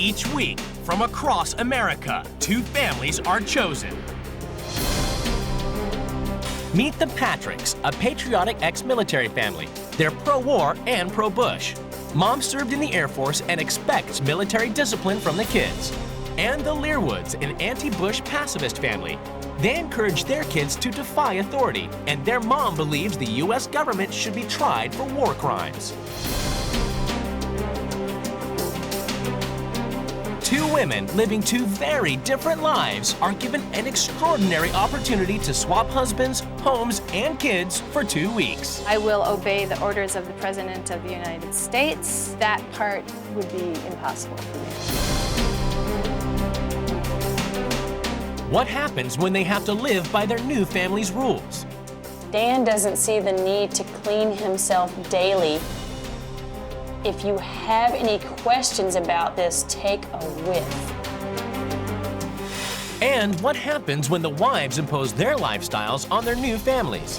Each week, from across America, 2 families are chosen. Meet the Patricks, a patriotic ex-military family. They're pro-war and pro-Bush. Mom served in the Air Force and expects military discipline from the kids. And the Learwoods, an anti-Bush pacifist family. They encourage their kids to defy authority, and their mom believes the U.S. government should be tried for war crimes. 2 women living 2 very different lives are given an extraordinary opportunity to swap husbands, homes, and kids for 2 weeks. I will obey the orders of the President of the United States. That part would be impossible for me. What happens when they have to live by their new family's rules? Dan doesn't see the need to clean himself daily. If you have any questions about this, take a whiff. And what happens when the wives impose their lifestyles on their new families?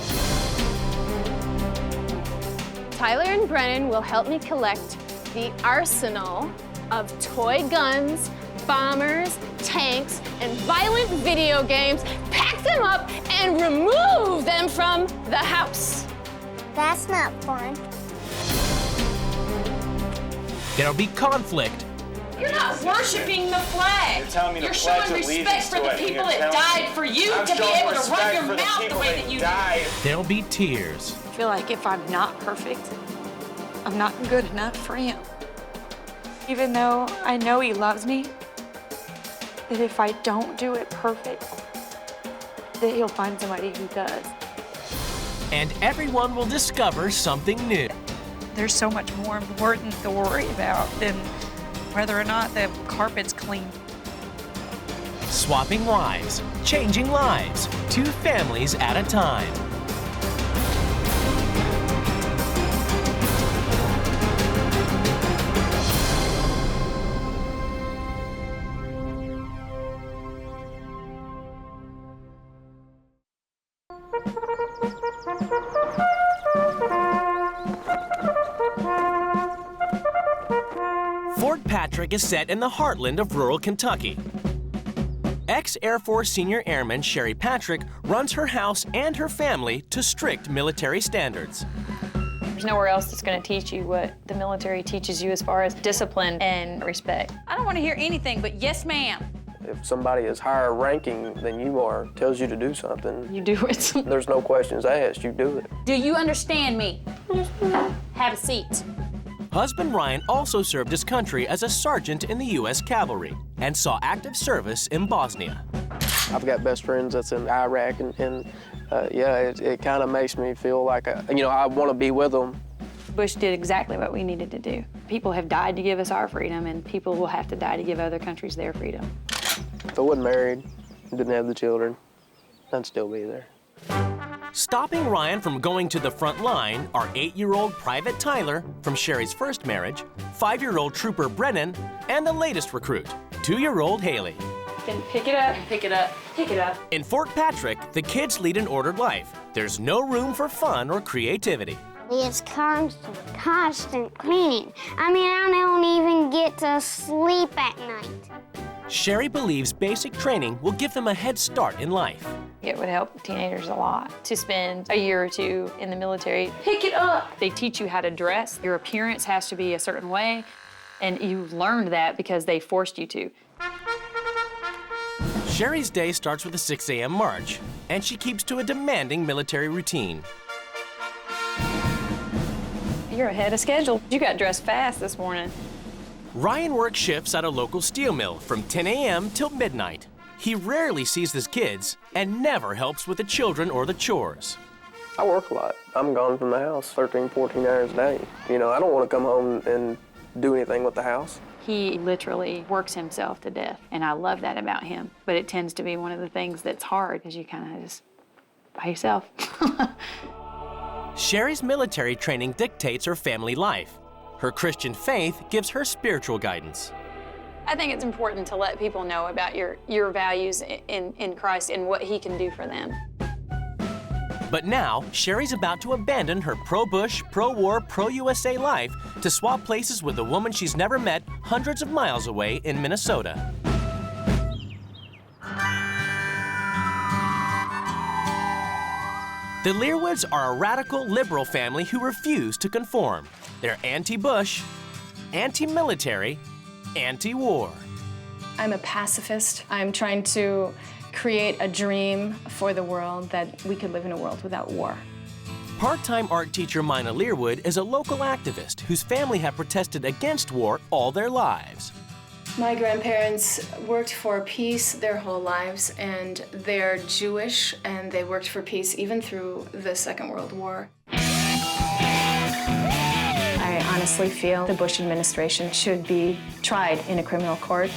Tyler and Brennan will help me collect the arsenal of toy guns, bombers, tanks, and violent video games, pack them up, and remove them from the house. That's not fun. There'll be conflict. You're not worshiping the flag. You're telling me to You're showing pledge respect allegiance for to the it, and people you're that telling died me for you I'm to be showing able to run respect your for the mouth the people way that you do. died. There'll be tears. I feel like if I'm not perfect, I'm not good enough for him. Even though I know he loves me, that if I don't do it perfect, that he'll find somebody who does. And everyone will discover something new. There's so much more important to worry about than whether or not the carpet's clean. Swapping wives, changing lives, 2 families at a time. Fort Patrick is set in the heartland of rural Kentucky. Ex-Air Force Senior Airman Sherry Patrick runs her house and her family to strict military standards. There's nowhere else that's going to teach you what the military teaches you as far as discipline and respect. I don't want to hear anything but yes, ma'am. If somebody is higher ranking than you are, tells you to do something, You do it. there's no questions asked, you do it. Do you understand me? Have a seat. Husband Ryan also served his country as a sergeant in the U.S. Cavalry and saw active service in Bosnia. I've got best friends that's in Iraq, and yeah, it kind of makes me feel like, I want to be with them. Bush did exactly what we needed to do. People have died to give us our freedom, and people will have to die to give other countries their freedom. If I wasn't married, didn't have the children, I'd still be there. Stopping Ryan from going to the front line are 8-year-old Private Tyler from Sherry's first marriage, 5-year-old Trooper Brennan, and the latest recruit, 2-year-old Haley. Then pick it up, pick it up, pick it up. In Fort Patrick, the kids lead an ordered life. There's no room for fun or creativity. It's constant cleaning. I mean, I don't even get to sleep at night. Sherry believes basic training will give them a head start in life. It would help teenagers a lot to spend a year or 2 in the military. Pick it up. They teach you how to dress. Your appearance has to be a certain way, and you learned that because they forced you to. Sherry's day starts with a 6 a.m. march, and she keeps to a demanding military routine. You're ahead of schedule. You got dressed fast this morning. Ryan works shifts at a local steel mill from 10 a.m. till midnight. He rarely sees his kids and never helps with the children or the chores. I work a lot. I'm gone from the house 13, 14 hours a day. I don't want to come home and do anything with the house. He literally works himself to death, and I love that about him. But it tends to be one of the things that's hard, because you kind of just by yourself. Sherry's military training dictates her family life. Her Christian faith gives her spiritual guidance. I think it's important to let people know about your values in Christ and what He can do for them. But now, Sherry's about to abandon her pro-Bush, pro-war, pro-USA life to swap places with a woman she's never met hundreds of miles away in Minnesota. The Learwoods are a radical liberal family who refuse to conform. They're anti-Bush, anti-military, anti-war. I'm a pacifist. I'm trying to create a dream for the world that we could live in a world without war. Part-time art teacher Mina Learwood is a local activist whose family have protested against war all their lives. My grandparents worked for peace their whole lives, and they're Jewish, and they worked for peace even through the Second World War. I honestly feel the Bush administration should be tried in a criminal court.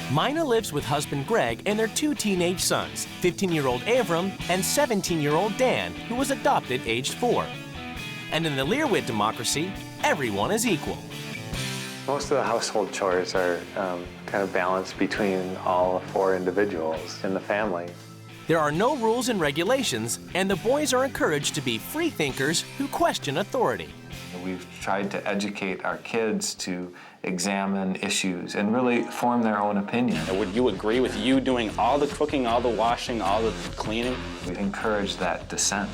Mina lives with husband Greg and their 2 teenage sons, 15-year-old Avram and 17-year-old Dan, who was adopted aged 4. And in the Learwood democracy, everyone is equal. Most of the household chores are kind of balanced between all 4 individuals in the family. There are no rules and regulations, and the boys are encouraged to be free thinkers who question authority. We've tried to educate our kids to examine issues and really form their own opinion. Would you agree with you doing all the cooking, all the washing, all the cleaning? We encourage that dissent.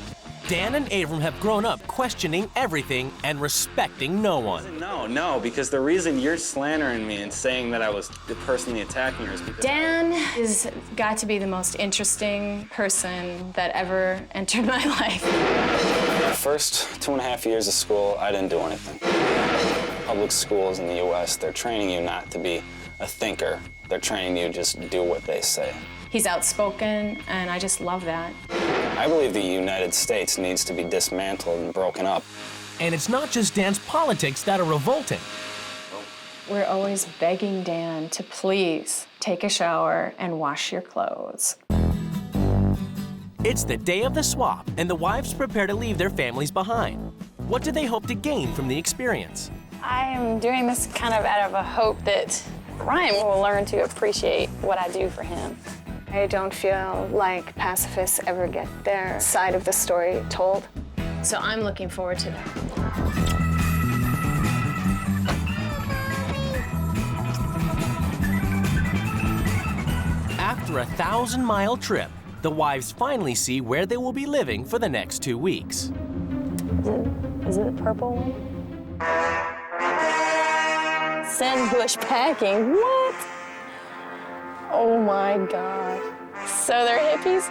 Dan and Avram have grown up questioning everything and respecting no one. No, because the reason you're slandering me and saying that I was personally attacking her is because... Dan has got to be the most interesting person that ever entered my life. The first 2.5 years of school, I didn't do anything. Public schools in the U.S., they're training you not to be a thinker. They're training you just do what they say. He's outspoken, and I just love that. I believe the United States needs to be dismantled and broken up. And it's not just Dan's politics that are revolting. We're always begging Dan to please take a shower and wash your clothes. It's the day of the swap, and the wives prepare to leave their families behind. What do they hope to gain from the experience? I am doing this kind of out of a hope that Ryan will learn to appreciate what I do for him. I don't feel like pacifists ever get their side of the story told. So I'm looking forward to that. After a 1,000-mile trip, the wives finally see where they will be living for the next 2 weeks. Is it the purple one? Send Bush packing. What? Oh my God. So they're hippies?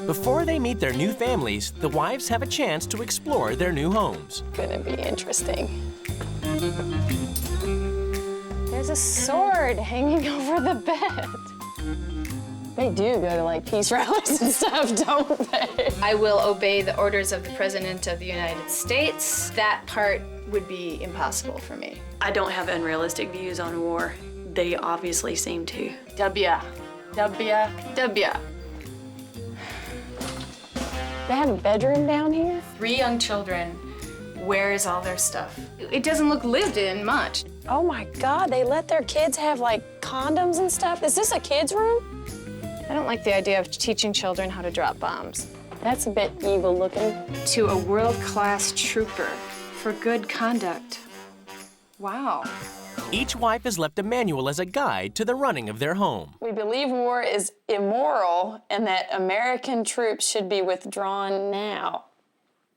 Before they meet their new families, the wives have a chance to explore their new homes. Gonna be interesting. There's a sword hanging over the bed. They do go to like peace rallies and stuff, don't they? I will obey the orders of the President of the United States. That part would be impossible for me. I don't have unrealistic views on war. They obviously seem to. W. They have a bedroom down here? 3 young children. Where is all their stuff? It doesn't look lived in much. Oh my God, they let their kids have like condoms and stuff? Is this a kid's room? I don't like the idea of teaching children how to drop bombs. That's a bit evil looking. To a world-class trooper for good conduct. Wow. Each wife is left a manual as a guide to the running of their home. We believe war is immoral and that American troops should be withdrawn now.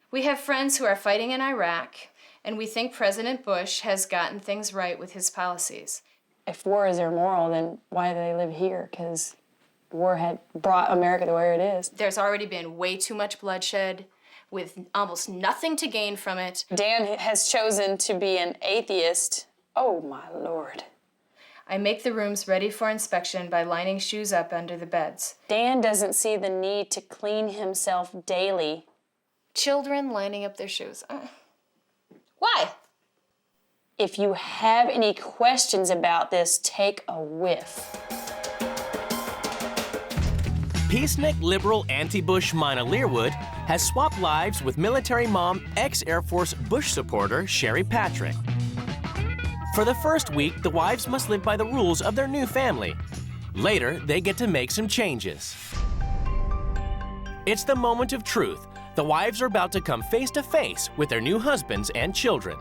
We have friends who are fighting in Iraq, and we think President Bush has gotten things right with his policies. If war is immoral, then why do they live here? Because war had brought America to where it is. There's already been way too much bloodshed with almost nothing to gain from it. Dan has chosen to be an atheist. Oh, my Lord. I make the rooms ready for inspection by lining shoes up under the beds. Dan doesn't see the need to clean himself daily. Children lining up their shoes. Why? If you have any questions about this, take a whiff. Peacenik liberal anti-Bush Mina Learwood has swapped lives with military mom, ex-Air Force Bush supporter Sherry Patrick. For the first week, the wives must live by the rules of their new family. Later, they get to make some changes. It's the moment of truth. The wives are about to come face to face with their new husbands and children.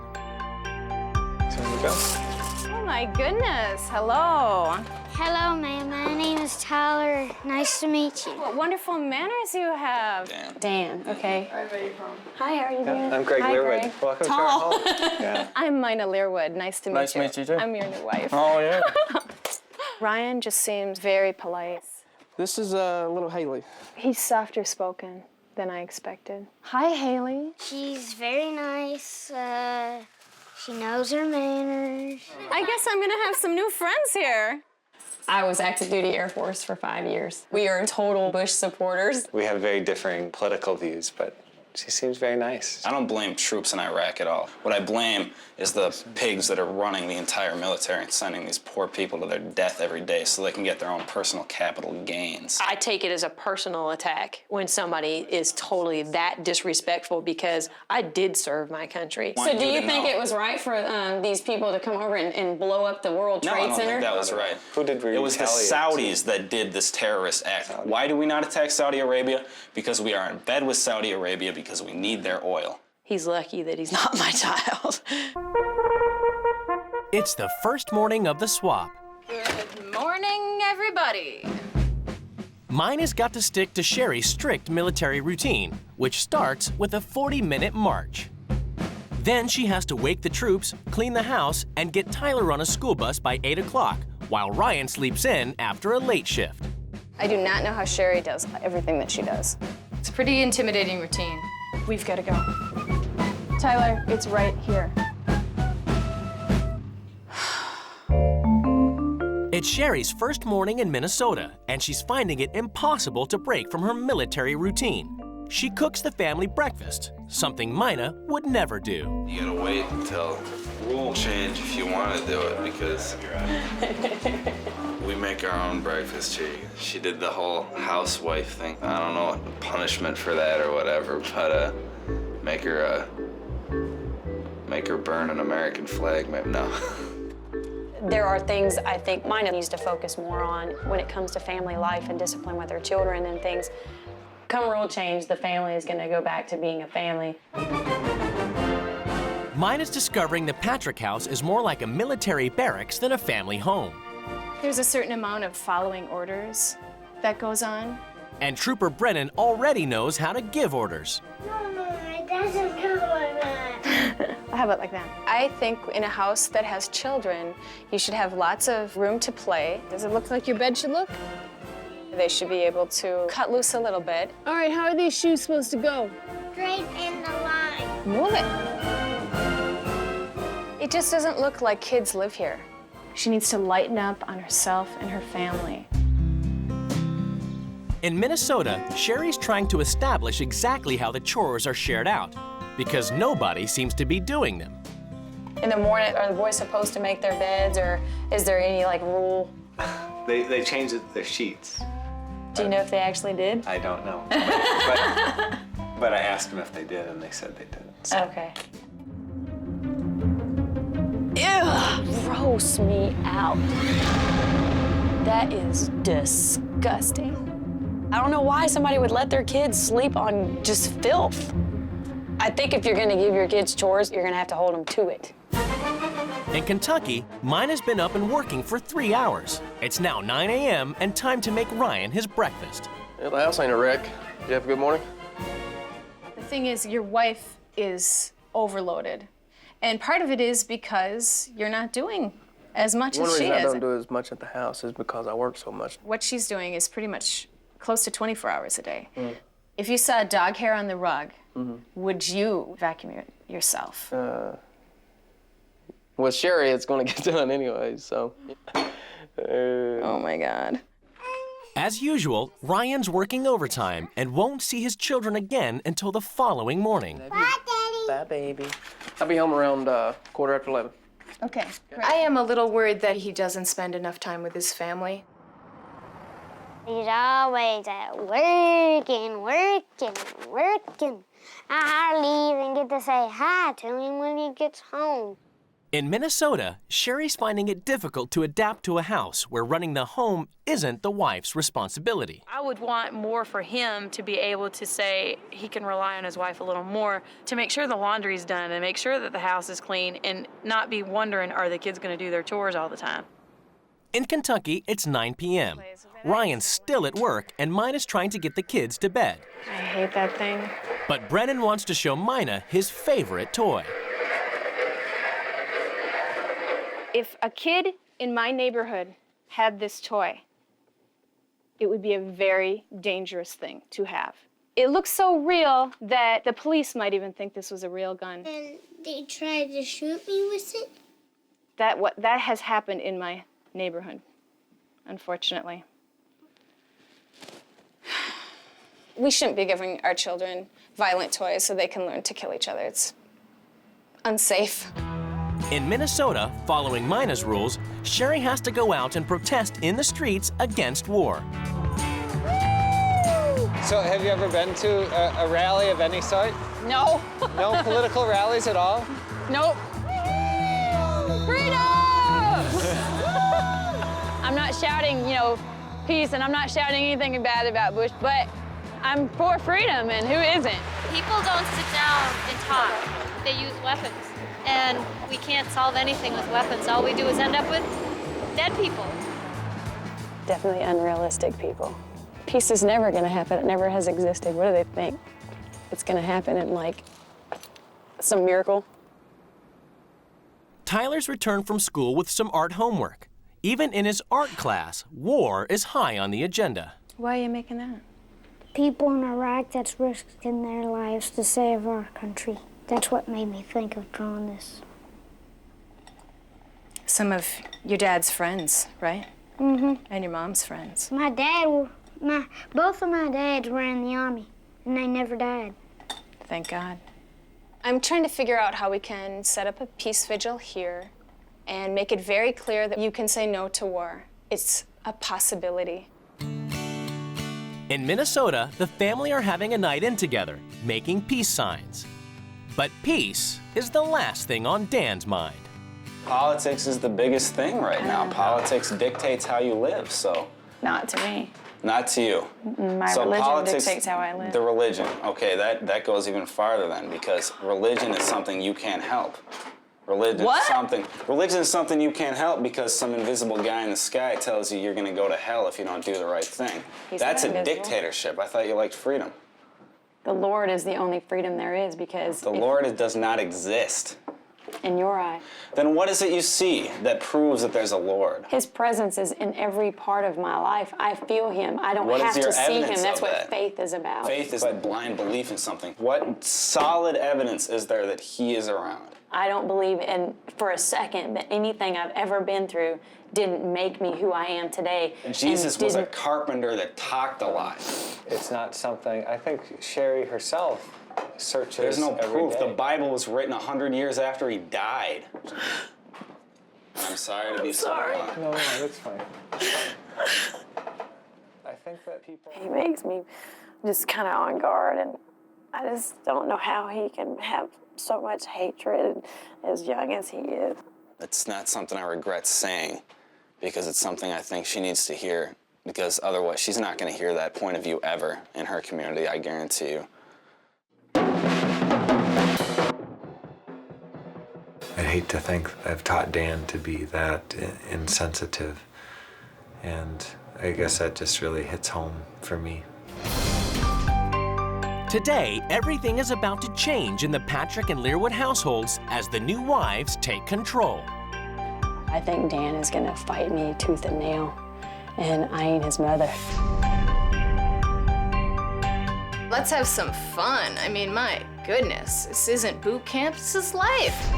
Oh my goodness, hello. Hello, ma'am. My name is Tyler. Nice to meet you. What wonderful manners you have. Dan, okay. Hi, how are you doing? I'm Greg Hi, Learwood. Greg. Welcome to our home. Yeah. I'm Mina Learwood. Nice to meet you. Nice to meet you, too. I'm your new wife. Oh, yeah. Ryan just seems very polite. This is little Haley. He's softer spoken than I expected. Hi, Haley. She's very nice. She knows her manners. I guess I'm gonna have some new friends here. I was active duty Air Force for 5 years. We are total Bush supporters. We have very differing political views, but she seems very nice. I don't blame troops in Iraq at all. What I blame is the pigs that are running the entire military and sending these poor people to their death every day so they can get their own personal capital gains. I take it as a personal attack when somebody is totally that disrespectful because I did serve my country. So do you think it was right for these people to come over and blow up the World No, I Trade don't Center? think that was right. Who did we It was the retaliate Saudis that did this terrorist act. Why do we not attack Saudi Arabia? Because we are in bed with Saudi Arabia because we need their oil. He's lucky that he's not my child. It's the first morning of the swap. Good morning, everybody. Mina's got to stick to Sherry's strict military routine, which starts with a 40-minute march. Then she has to wake the troops, clean the house, and get Tyler on a school bus by 8 o'clock, while Ryan sleeps in after a late shift. I do not know how Sherry does everything that she does. It's a pretty intimidating routine. We've got to go. Tyler, it's right here. It's Sherry's first morning in Minnesota, and she's finding it impossible to break from her military routine. She cooks the family breakfast, something Mina would never do. You gotta wait until rule change if you want to do it because we make our own breakfast here. She did the whole housewife thing. I don't know what punishment for that or whatever, but make her burn an American flag. Maybe no. There are things I think Mina needs to focus more on when it comes to family life and discipline with her children and things. Come rule change, the family is going to go back to being a family. Mina's discovering the Patrick house is more like a military barracks than a family home. There's a certain amount of following orders that goes on. And Trooper Brennan already knows how to give orders. No, it doesn't go like that. How about like that? I think in a house that has children, you should have lots of room to play. Does it look like your bed should look? They should be able to cut loose a little bit. All right, how are these shoes supposed to go? Straight in the line. Move it. It just doesn't look like kids live here. She needs to lighten up on herself and her family. In Minnesota, Sherry's trying to establish exactly how the chores are shared out, because nobody seems to be doing them. In the morning, are the boys supposed to make their beds, or is there any like rule? They changed their sheets. Do you know if they actually did? I don't know. But I asked them if they did, and they said they didn't. So. Okay. Ew, gross me out. That is disgusting. I don't know why somebody would let their kids sleep on just filth. I think if you're gonna give your kids chores, you're gonna have to hold them to it. In Kentucky, Mina's been up and working for 3 hours. It's now 9 a.m. and time to make Ryan his breakfast. Yeah, the house ain't a wreck. Did you have a good morning? The thing is, your wife is overloaded. And part of it is because you're not doing as much One as she reason I is. don't do as much at the house is because I work so much. What she's doing is pretty much close to 24 hours a day. If you saw dog hair on the rug, would you vacuum it yourself? With Sherry, it's going to get done anyway, so. Oh my God. As usual, Ryan's working overtime and won't see his children again until the following morning. Bye, Daddy. Bye, baby. I'll be home around 11:15. Okay. I am a little worried that he doesn't spend enough time with his family. He's always working. I hardly even get to say hi to him when he gets home. In Minnesota, Sherry's finding it difficult to adapt to a house where running the home isn't the wife's responsibility. I would want more for him to be able to say he can rely on his wife a little more to make sure the laundry's done and make sure that the house is clean and not be wondering, are the kids going to do their chores all the time? In Kentucky, it's 9 p.m. Ryan's still at work and Mina's trying to get the kids to bed. I hate that thing. But Brennan wants to show Mina his favorite toy. If a kid in my neighborhood had this toy, it would be a very dangerous thing to have. It looks so real that the police might even think this was a real gun. And they tried to shoot me with it? That has happened in my neighborhood, unfortunately. We shouldn't be giving our children violent toys so they can learn to kill each other. It's unsafe. In Minnesota, following Mina's rules, Sherry has to go out and protest in the streets against war. So have you ever been to a rally of any sort? No. No political rallies at all? Nope. Freedom! I'm not shouting, peace, and I'm not shouting anything bad about Bush, but I'm for freedom, and who isn't? People don't sit down and talk. They use weapons. And we can't solve anything with weapons. All we do is end up with dead people. Definitely unrealistic people. Peace is never going to happen. It never has existed. What do they think? It's going to happen in, like, some miracle? Tyler's returned from school with some art homework. Even in his art class, war is high on the agenda. Why are you making that? People in Iraq that's risking their lives to save our country. That's what made me think of drawing this. Some of your dad's friends, right? Mm-hmm. And your mom's friends. Both of my dads were in the Army, and they never died. Thank God. I'm trying to figure out how we can set up a peace vigil here and make it very clear that you can say no to war. It's a possibility. In Minnesota, the family are having a night in together, making peace signs. But peace is the last thing on Dan's mind. Politics is the biggest thing right now. Politics dictates how you live, so. Not to me. Not to you. My religion dictates how I live. The religion, okay, that goes even farther then, because religion is something you can't help. Religion is something you can't help because some invisible guy in the sky tells you you're gonna go to hell if you don't do the right thing. That's a dictatorship. I thought you liked freedom. The Lord is the only freedom there is because... The Lord does not exist. In your eye. Then what is it you see that proves that there's a Lord? His presence is in every part of my life. I feel him. I don't have to see him. That's what faith is about. Faith is like blind belief in something. What solid evidence is there that he is around? I don't believe in, for a second, that anything I've ever been through didn't make me who I am today. Jesus was a carpenter that talked a lot. It's not something, I think Sherry herself searches. There's no proof. Every day. The Bible was written 100 years after he died. I'm sorry to be sorry. No, that's fine. I think that people... He makes me just kind of on guard, and I just don't know how he can have so much hatred as young as he is. It's not something I regret saying, because it's something I think she needs to hear, because otherwise she's not going to hear that point of view ever in her community, I guarantee you. I hate to think I've taught Dan to be that insensitive, and I guess that just really hits home for me. Today, everything is about to change in the Patrick and Learwood households as the new wives take control. I think Dan is gonna fight me tooth and nail, and I ain't his mother. Let's have some fun. I mean, my goodness, this isn't boot camp, this is life.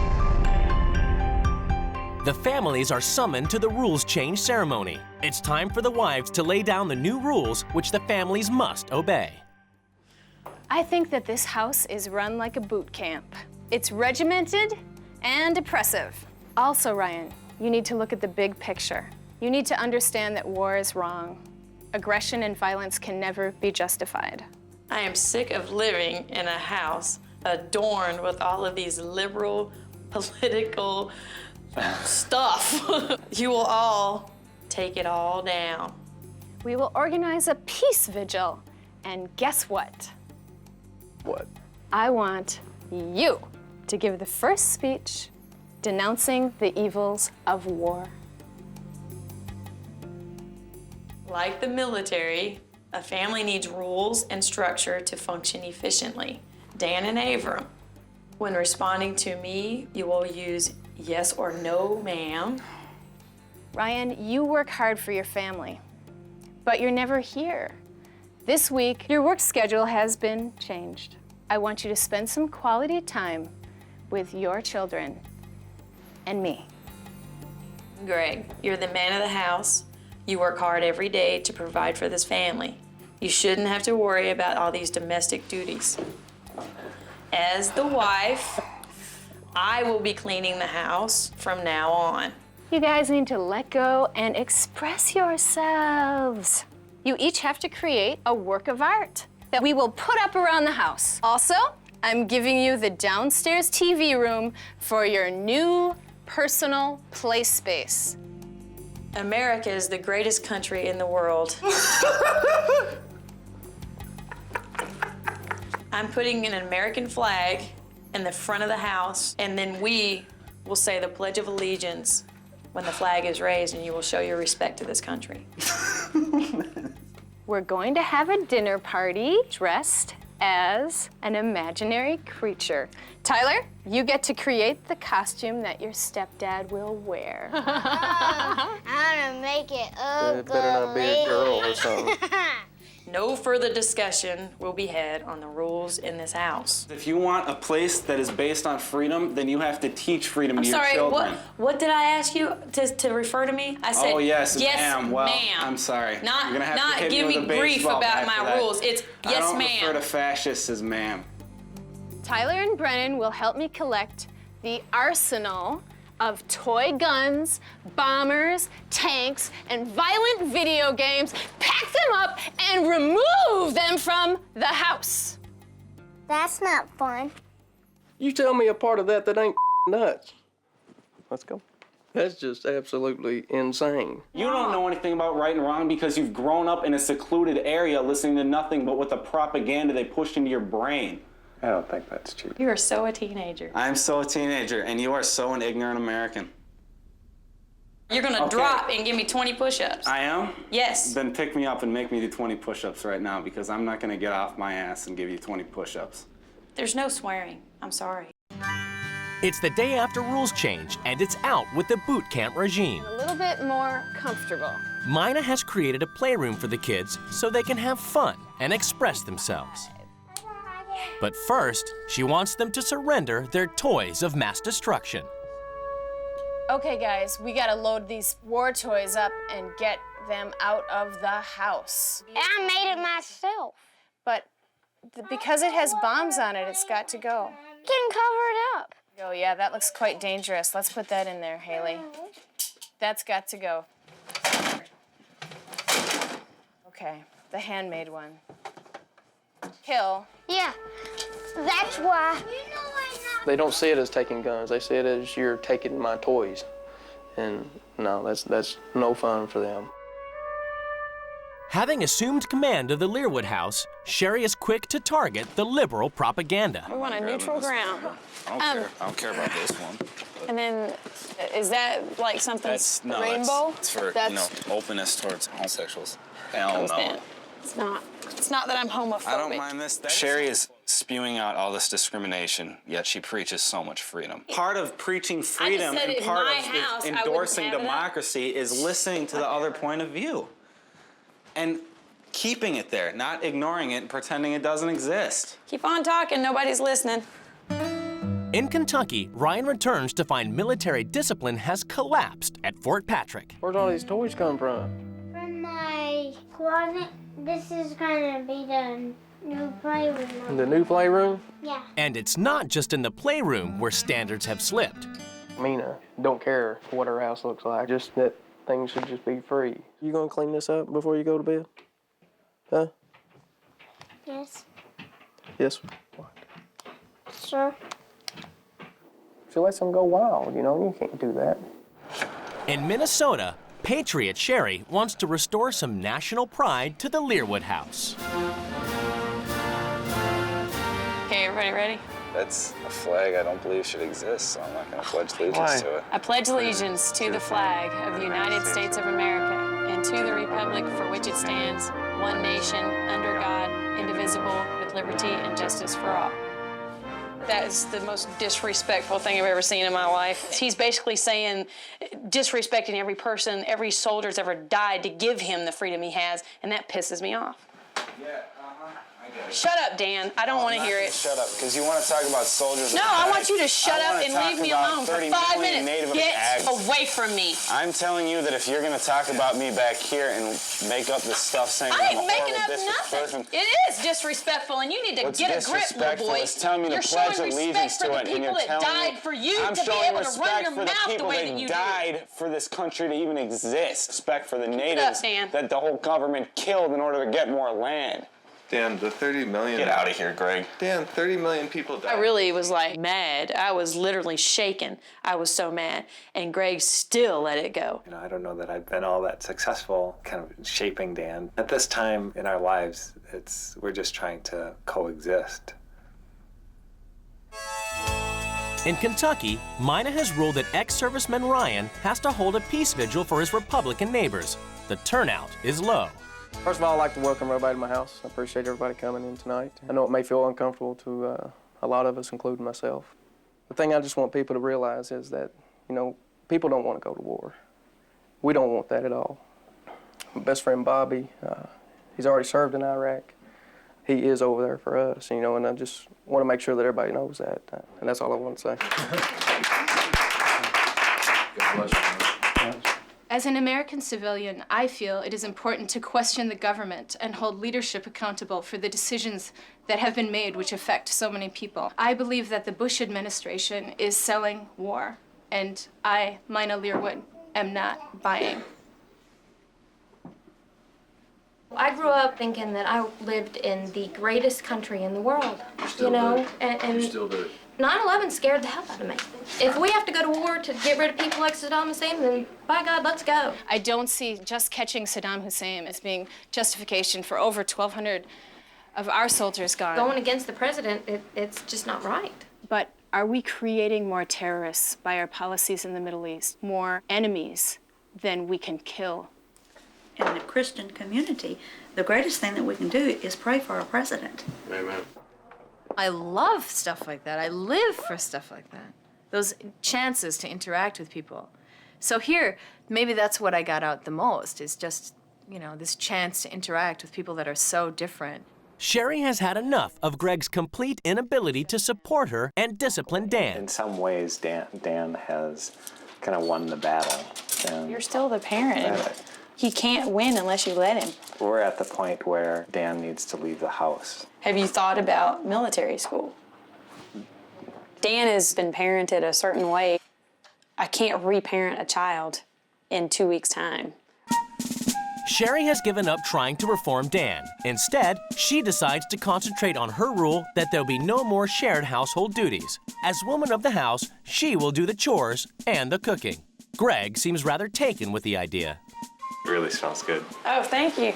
The families are summoned to the rules change ceremony. It's time for the wives to lay down the new rules which the families must obey. I think that this house is run like a boot camp. It's regimented and oppressive. Also, Ryan, you need to look at the big picture. You need to understand that war is wrong. Aggression and violence can never be justified. I am sick of living in a house adorned with all of these liberal political stuff. You will all take it all down. We will organize a peace vigil. And guess what? What? I want you to give the first speech denouncing the evils of war. Like the military, a family needs rules and structure to function efficiently. Dan and Abram, when responding to me, you will use yes or no, ma'am. Ryan, you work hard for your family, but you're never here. This week, your work schedule has been changed. I want you to spend some quality time with your children and me. Greg, you're the man of the house. You work hard every day to provide for this family. You shouldn't have to worry about all these domestic duties. As the wife, I will be cleaning the house from now on. You guys need to let go and express yourselves. You each have to create a work of art that we will put up around the house. Also, I'm giving you the downstairs TV room for your new personal play space. America is the greatest country in the world. I'm putting an American flag in the front of the house, and then we will say the Pledge of Allegiance when the flag is raised, and you will show your respect to this country. We're going to have a dinner party dressed as an imaginary creature. Tyler, you get to create the costume that your stepdad will wear. I'm gonna make it ugly. It better not be a girl or something. No further discussion will be had on the rules in this house. If you want a place that is based on freedom, then you have to teach freedom to your Sorry, children. what did I ask you to refer to me? I said, Oh, yes, ma'am. Well, ma'am. I'm sorry. Not, You're gonna have not to hit give me me with a grief baseball about bat for my that. rules. It's yes, I don't ma'am. refer to fascists as ma'am. Tyler and Brennan will help me collect the arsenal of toy guns, bombers, tanks, and violent video games, pack them up, and remove them from the house. That's not fun. You tell me a part of that ain't nuts. Let's go. That's just absolutely insane. You don't know anything about right and wrong because you've grown up in a secluded area listening to nothing but what the propaganda they push into your brain. I don't think that's true. You are so a teenager. I'm so a teenager, and you are so an ignorant American. You're gonna drop and give me 20 push-ups. I am? Yes. Then pick me up and make me do 20 push-ups right now because I'm not gonna get off my ass and give you 20 push-ups. There's no swearing. I'm sorry. It's the day after rules changed, and it's out with the boot camp regime. A little bit more comfortable. Mina has created a playroom for the kids so they can have fun and express themselves. But first, she wants them to surrender their toys of mass destruction. Okay, guys, we gotta load these war toys up and get them out of the house. I made it myself. But because it has bombs on it, it's got to go. Can cover it up. Oh, yeah, that looks quite dangerous. Let's put that in there, Haley. That's got to go. Okay, the handmade one. Hill. Yeah, that's why. They don't see it as taking guns. They see it as you're taking my toys. And no, that's no fun for them. Having assumed command of the Learwood house, Sherry is quick to target the liberal propaganda. We want a neutral ground. I don't care about this one. And then, is that like something rainbow? It's for, openness towards homosexuals. Hell no. It's not. It's not that I'm homophobic. I don't mind this. Sherry is spewing out all this discrimination, yet she preaches so much freedom. Part of preaching freedom and part of endorsing democracy is listening to the other point of view. And keeping it there, not ignoring it and pretending it doesn't exist. Keep on talking, nobody's listening. In Kentucky, Ryan returns to find military discipline has collapsed at Fort Patrick. Where's all these toys come from? From my closet. This is gonna be the new playroom. The new playroom? Yeah. And it's not just in the playroom where standards have slipped. Mina don't care what her house looks like, just that things should just be free. You gonna clean this up before you go to bed? Huh? Yes. Yes. Sure. She lets them go wild, you know, you can't do that. In Minnesota, Patriot Sherry wants to restore some national pride to the Learwood house. Okay, everybody ready? That's a flag I don't believe should exist, so I'm not going to pledge allegiance to it. I pledge allegiance to the flag of the United States of America and to the republic for which it stands, one nation, under God, indivisible, with liberty and justice for all. That is the most disrespectful thing I've ever seen in my life. He's basically saying, disrespecting every person, every soldier that's ever died to give him the freedom he has, and that pisses me off. Yeah, Shut up, Dan. I don't want to hear it. Shut up, because you want to talk about soldiers. No, I want you to shut up and leave me alone for 5 minutes. Get away from me. I'm telling you that if you're going to talk about me back here and make up this stuff saying I I'm a ain't making horrible, up disrespectful nothing. It is disrespectful, and you need to What's get a grip, little disrespectful boy. is telling me to You're pledge showing allegiance respect for to the it, and people you're that telling me died for you I'm to be showing able to run respect your for the mouth the people way that that you do. died for this country to even exist. Respect for the up, natives Dan. that the whole government killed in order to get more land. Dan, the 30 million... Get out of here, Greg. Dan, 30 million people died. I really was like mad. I was literally shaking. I was so mad. And Greg still let it go. You know, I don't know that I've been all that successful kind of shaping Dan. At this time in our lives, we're just trying to coexist. In Kentucky, Mina has ruled that ex-serviceman Ryan has to hold a peace vigil for his Republican neighbors. The turnout is low. First of all, I'd like to welcome everybody to my house. I appreciate everybody coming in tonight. I know it may feel uncomfortable to a lot of us, including myself. The thing I just want people to realize is that, you know, people don't want to go to war. We don't want that at all. My best friend Bobby, he's already served in Iraq. He is over there for us, you know, and I just want to make sure that everybody knows that. And that's all I want to say. God bless you. As an American civilian, I feel it is important to question the government and hold leadership accountable for the decisions that have been made which affect so many people. I believe that the Bush administration is selling war, and I, Mina Learwood, am not buying. I grew up thinking that I lived in the greatest country in the world, you know, and You still do. 9/11 scared the hell out of me. If we have to go to war to get rid of people like Saddam Hussein, then by God, let's go. I don't see just catching Saddam Hussein as being justification for over 1,200 of our soldiers gone. Going against the president, it's just not right. But are we creating more terrorists by our policies in the Middle East, more enemies than we can kill? In the Christian community, the greatest thing that we can do is pray for our president. Amen. I love stuff like that. I live for stuff like that. Those chances to interact with people. So here, maybe that's what I got out the most, is just, you know, this chance to interact with people that are so different. Sherry has had enough of Greg's complete inability to support her and discipline Dan. In some ways, Dan has kind of won the battle. And You're still the parent. He can't win unless you let him. we're at the point where Dan needs to leave the house. Have you thought about military school? Dan has been parented a certain way. I can't reparent a child in 2 weeks' time. Sherry has given up trying to reform Dan. Instead, she decides to concentrate on her rule that there'll be no more shared household duties. As woman of the house, she will do the chores and the cooking. Greg seems rather taken with the idea. It really smells good. Oh, thank you.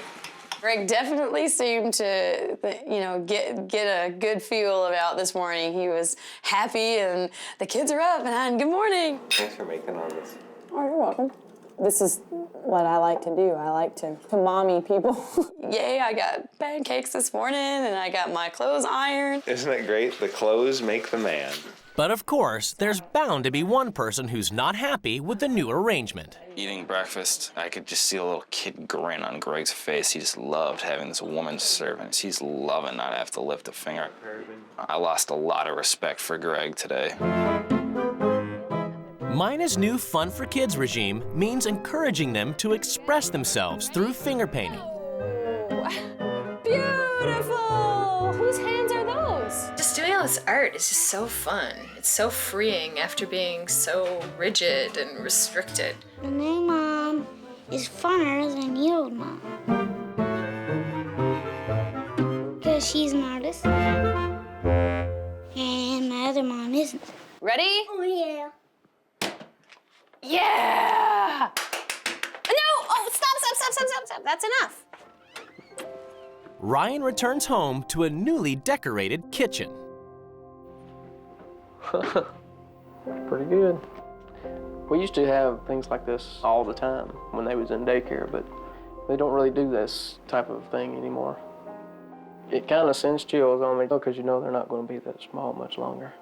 Greg definitely seemed to, you know, get a good feel about this morning. He was happy, and the kids are up, and good morning. Thanks for making all this. Oh, you're welcome. This is what I like to do. I like to mommy people. Yay, I got pancakes this morning, and I got my clothes ironed. Isn't it great? The clothes make the man. But of course, there's bound to be one person who's not happy with the new arrangement. Eating breakfast, I could just see a little kid grin on Greg's face. He just loved having this woman servant. He's loving not have to lift a finger. I lost a lot of respect for Greg today. Mina's new Fun for Kids regime means encouraging them to express themselves through finger painting. Beautiful! Whose hands are those? Just doing all this art is just so fun. It's so freeing after being so rigid and restricted. The new mom is funner than the old mom. Because she's an artist. And my other mom isn't. Ready? Oh, yeah. Yeah! No! Oh, stop. That's enough. Ryan returns home to a newly decorated kitchen. Pretty good. We used to have things like this all the time when they was in daycare, but they don't really do this type of thing anymore. It kind of sends chills on me because you know they're not going to be that small much longer.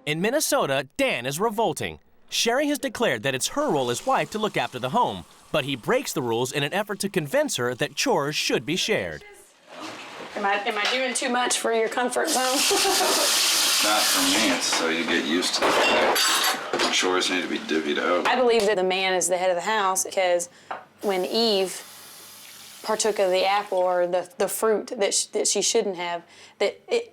In Minnesota, Dan is revolting. Sherry has declared that it's her role as wife to look after the home, but he breaks the rules in an effort to convince her that chores should be shared. Am I doing too much for your comfort zone? Not for me, it's so you get used to the fact chores need to be divvied out. I believe that the man is the head of the house because when Eve partook of the apple or the fruit that she shouldn't have,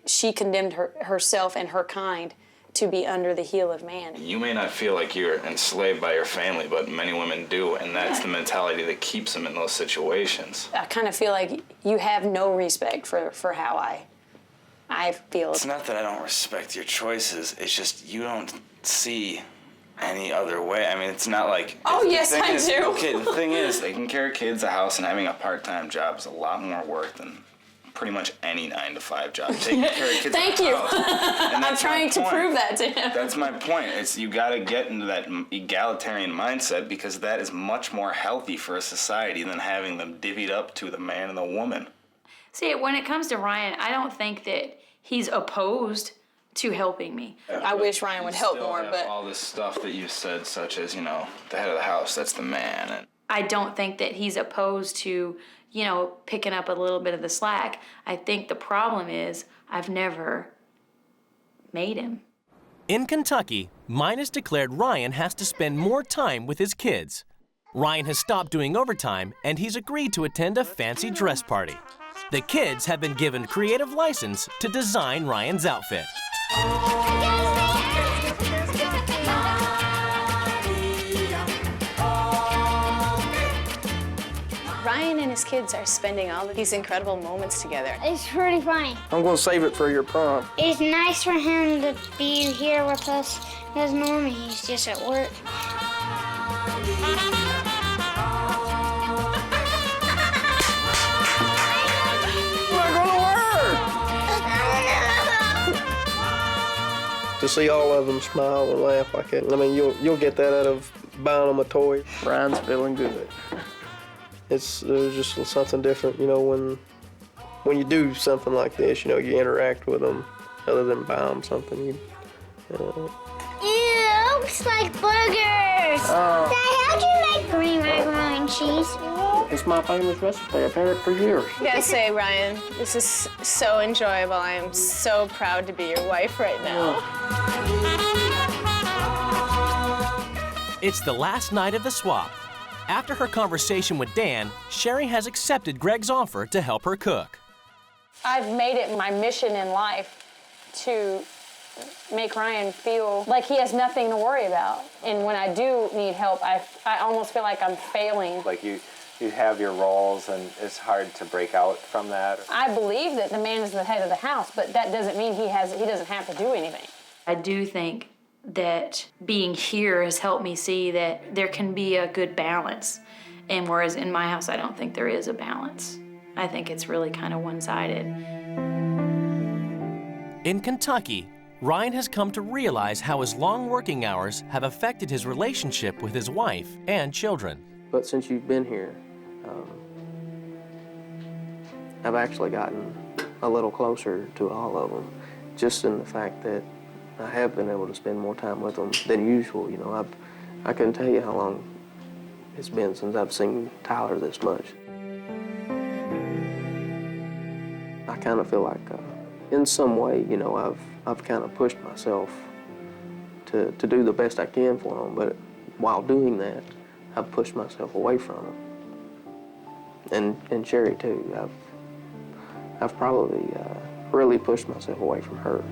she condemned herself and her kind to be under the heel of man. You may not feel like you're enslaved by your family, but many women do, and that's the mentality that keeps them in those situations. I kind of feel like you have no respect for how I feel. It's not that I don't respect your choices, it's just you don't see any other way. I mean, it's not like... Oh, yes, I do. Okay, the thing is, taking care of kids, a house, and having a part-time job is a lot more work than pretty much any 9-to-5 job. Taking care of kids. Thank you. I'm trying to prove that to him. That's my point. It's you got to get into that egalitarian mindset because that is much more healthy for a society than having them divvied up to the man and the woman. See, when it comes to Ryan, I don't think that he's opposed to helping me. I wish Ryan would help more, but... all this stuff that you said, such as, you know, the head of the house, that's the man. And I don't think that he's opposed to, you know, picking up a little bit of the slack. I think the problem is I've never made him. In Kentucky, Mine has declared Ryan has to spend more time with his kids. Ryan has stopped doing overtime, and he's agreed to attend a fancy dress party. The kids have been given creative license to design Ryan's outfit. Ryan and his kids are spending all of these incredible moments together. It's pretty funny. I'm going to save it for your prom. It's nice for him to be here with us because normally he's just at work. To see all of them smile and laugh like that. I mean, you'll get that out of buying them a toy. Ryan's feeling good. There's just something different, you know, when you do something like this, you know, you interact with them other than buy them something. It looks like burgers. Dad, how'd you make green macaroni and cheese? It's my famous recipe. I've had it for years. I gotta say, Ryan, this is so enjoyable. I am so proud to be your wife right now. It's the last night of the swap. After her conversation with Dan, Sherry has accepted Greg's offer to help her cook. I've made it my mission in life to make Ryan feel like he has nothing to worry about. And when I do need help, I almost feel like I'm failing. Like you have your roles and it's hard to break out from that. I believe that the man is the head of the house, but that doesn't mean he doesn't have to do anything. I do think that being here has helped me see that there can be a good balance. And whereas in my house, I don't think there is a balance. I think it's really kind of one-sided. In Kentucky, Ryan has come to realize how his long working hours have affected his relationship with his wife and children. But since you've been here, I've actually gotten a little closer to all of them, just in the fact that I have been able to spend more time with them than usual. You know, I couldn't tell you how long it's been since I've seen Tyler this much. I kind of feel like, in some way, you know, I've kind of pushed myself to do the best I can for him, but while doing that, I've pushed myself away from him. And Sherry too. I've probably really pushed myself away from her.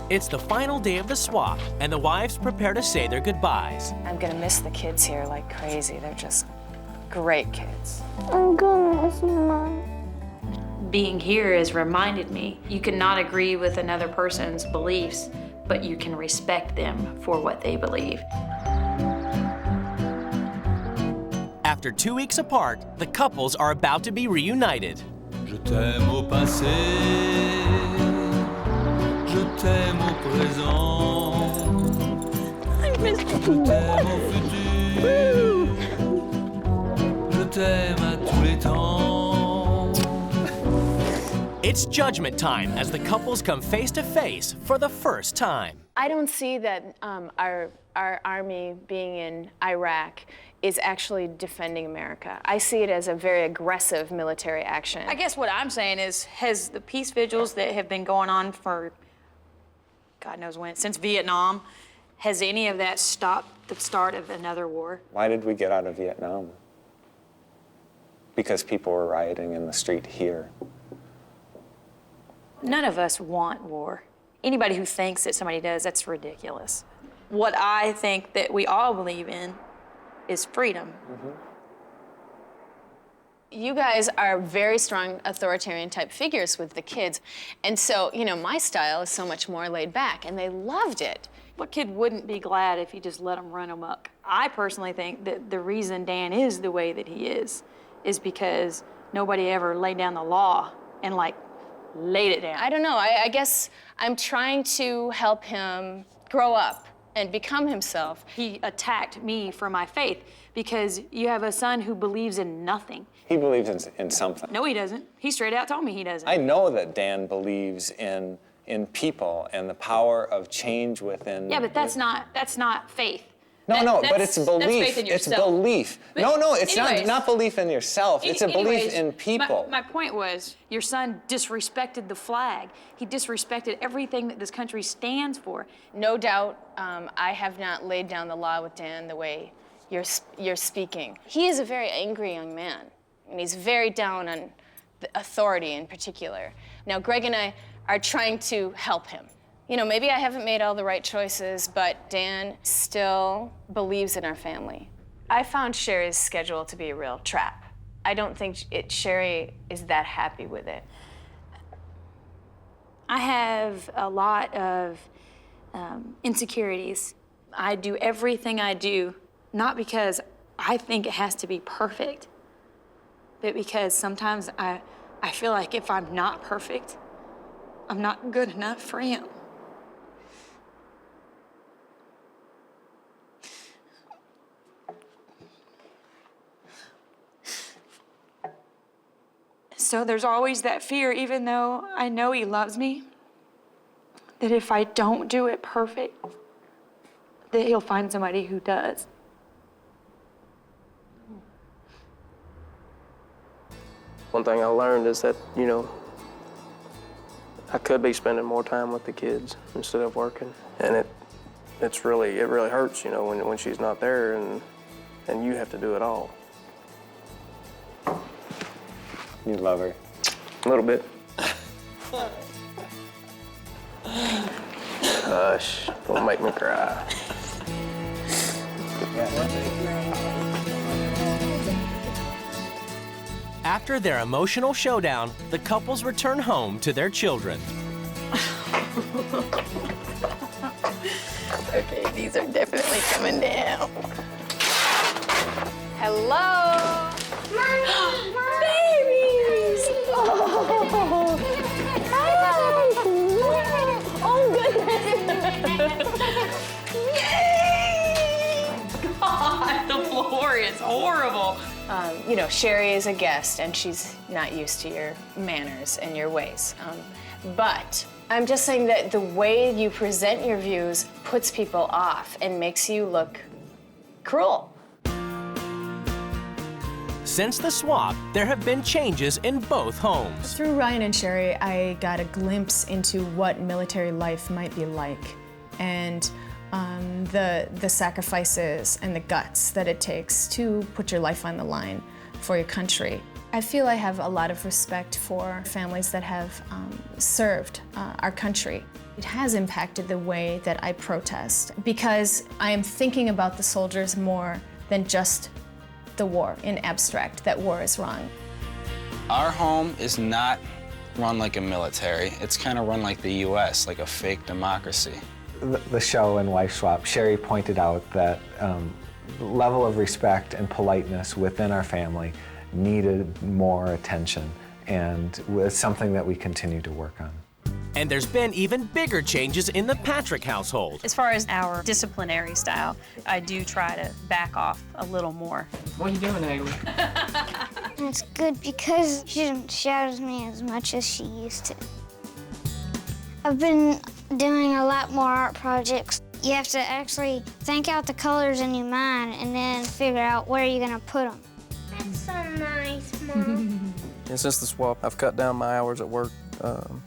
It's the final day of the swap, and the wives prepare to say their goodbyes. I'm gonna miss the kids here like crazy. They're just great kids. I'm gonna miss my mom. Being here has reminded me you cannot agree with another person's beliefs, but you can respect them for what they believe. After 2 weeks apart, the couples are about to be reunited. Je t'aime au passé, je t'aime au présent, je t'aime au futur, je t'aime à tous les temps. It's judgment time as the couples come face to face for the first time. I don't see that our army being in Iraq is actually defending America. I see it as a very aggressive military action. I guess what I'm saying is, has the peace vigils that have been going on for God knows when, since Vietnam, has any of that stopped the start of another war? Why did we get out of Vietnam? Because people were rioting in the street here. None of us want war. Anybody who thinks that somebody does, that's ridiculous. What I think that we all believe in is freedom. You guys are very strong authoritarian type figures with the kids. And so, you know, my style is so much more laid back, and they loved it. What kid wouldn't be glad if you just let them run amok? I personally think that the reason Dan is the way that he is because nobody ever laid down the law and like laid it down. I don't know, I guess I'm trying to help him grow up and become himself. He attacked me for my faith because you have a son who believes in nothing. He believes in something. No, he doesn't. He straight out told me he doesn't. I know that Dan believes in people and the power of change within. Yeah, but that's not faith. No, but it's belief. That's faith in it's yourself. Belief. But no, it's anyways, not belief in yourself. It's a belief in people. My point was, your son disrespected the flag. He disrespected everything that this country stands for. No doubt, I have not laid down the law with Dan the way you're speaking. He is a very angry young man, and he's very down on the authority in particular. Now, Greg and I are trying to help him. You know, maybe I haven't made all the right choices, but Dan still believes in our family. I found Sherry's schedule to be a real trap. I don't think Sherry is that happy with it. I have a lot of insecurities. I do everything I do, not because I think it has to be perfect, but because sometimes I feel like if I'm not perfect, I'm not good enough for him. So there's always that fear, even though I know he loves me, that if I don't do it perfect, that he'll find somebody who does. One thing I learned is that, you know, I could be spending more time with the kids instead of working. And it really hurts, you know, when she's not there and you have to do it all. You love her. A little bit. Hush, don't make me cry. After their emotional showdown, the couples return home to their children. Okay, these are definitely coming down. Hello. Babies! Oh, Yay! God, the floor is horrible. You know, Sherry is a guest, and she's not used to your manners and your ways. But I'm just saying that the way you present your views puts people off and makes you look cruel. Since the swap, there have been changes in both homes. Through Ryan and Sherry, I got a glimpse into what military life might be like, and the sacrifices and the guts that it takes to put your life on the line for your country. I feel I have a lot of respect for families that have served our country. It has impacted the way that I protest because I am thinking about the soldiers more than just the war in abstract, that war is wrong. Our home is not run like a military. It's kind of run like the U.S., like a fake democracy. The show in Wife Swap, Sherry pointed out that level of respect and politeness within our family needed more attention, and it's something that we continue to work on. And there's been even bigger changes in the Patrick household. As far as our disciplinary style, I do try to back off a little more. What are you doing, Haley? It's good because she doesn't shout at me as much as she used to. I've been doing a lot more art projects. You have to actually think out the colors in your mind and then figure out where you're gonna put them. That's so nice, Mom. And since the swap, I've cut down my hours at work,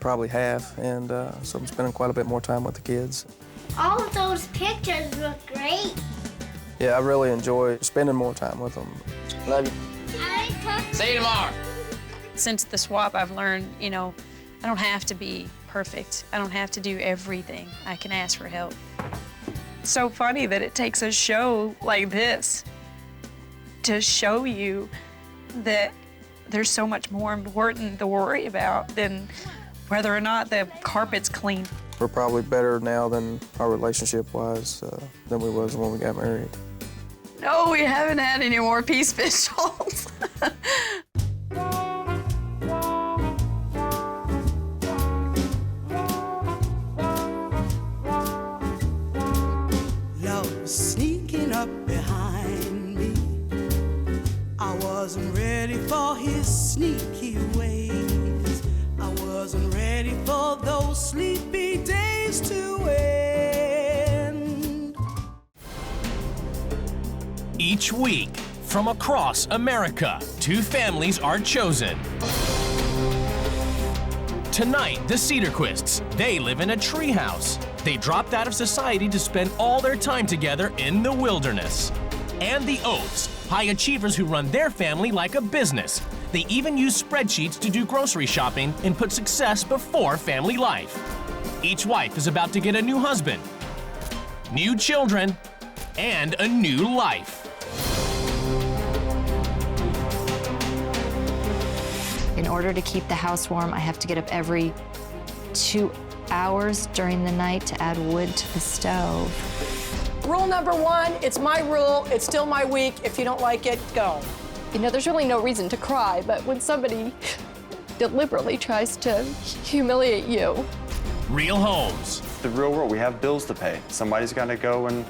probably half, and so I'm spending quite a bit more time with the kids. All of those pictures look great. Yeah, I really enjoy spending more time with them. Love you. See you tomorrow. Since the swap, I've learned, I don't have to be perfect. I don't have to do everything. I can ask for help. It's so funny that it takes a show like this to show you that there's so much more important to worry about than whether or not the carpet's clean. We're probably better now than our relationship was than we was when we got married. No, we haven't had any more peace visuals. Love sneaking up behind me. I wasn't ready for his sneaky ways. I wasn't ready for those sleepy days to end. Each week, from across America, 2 families are chosen. Tonight, the Cedarquists, they live in a treehouse. They dropped out of society to spend all their time together in the wilderness. And the Oaths, high achievers who run their family like a business. They even use spreadsheets to do grocery shopping and put success before family life. Each wife is about to get a new husband, new children, and a new life. In order to keep the house warm, I have to get up every 2 hours during the night to add wood to the stove. Rule number 1, it's my rule, it's still my week. If you don't like it, go. There's really no reason to cry, but when somebody deliberately tries to humiliate you. Real homes. The real world, we have bills to pay. Somebody's got to go and...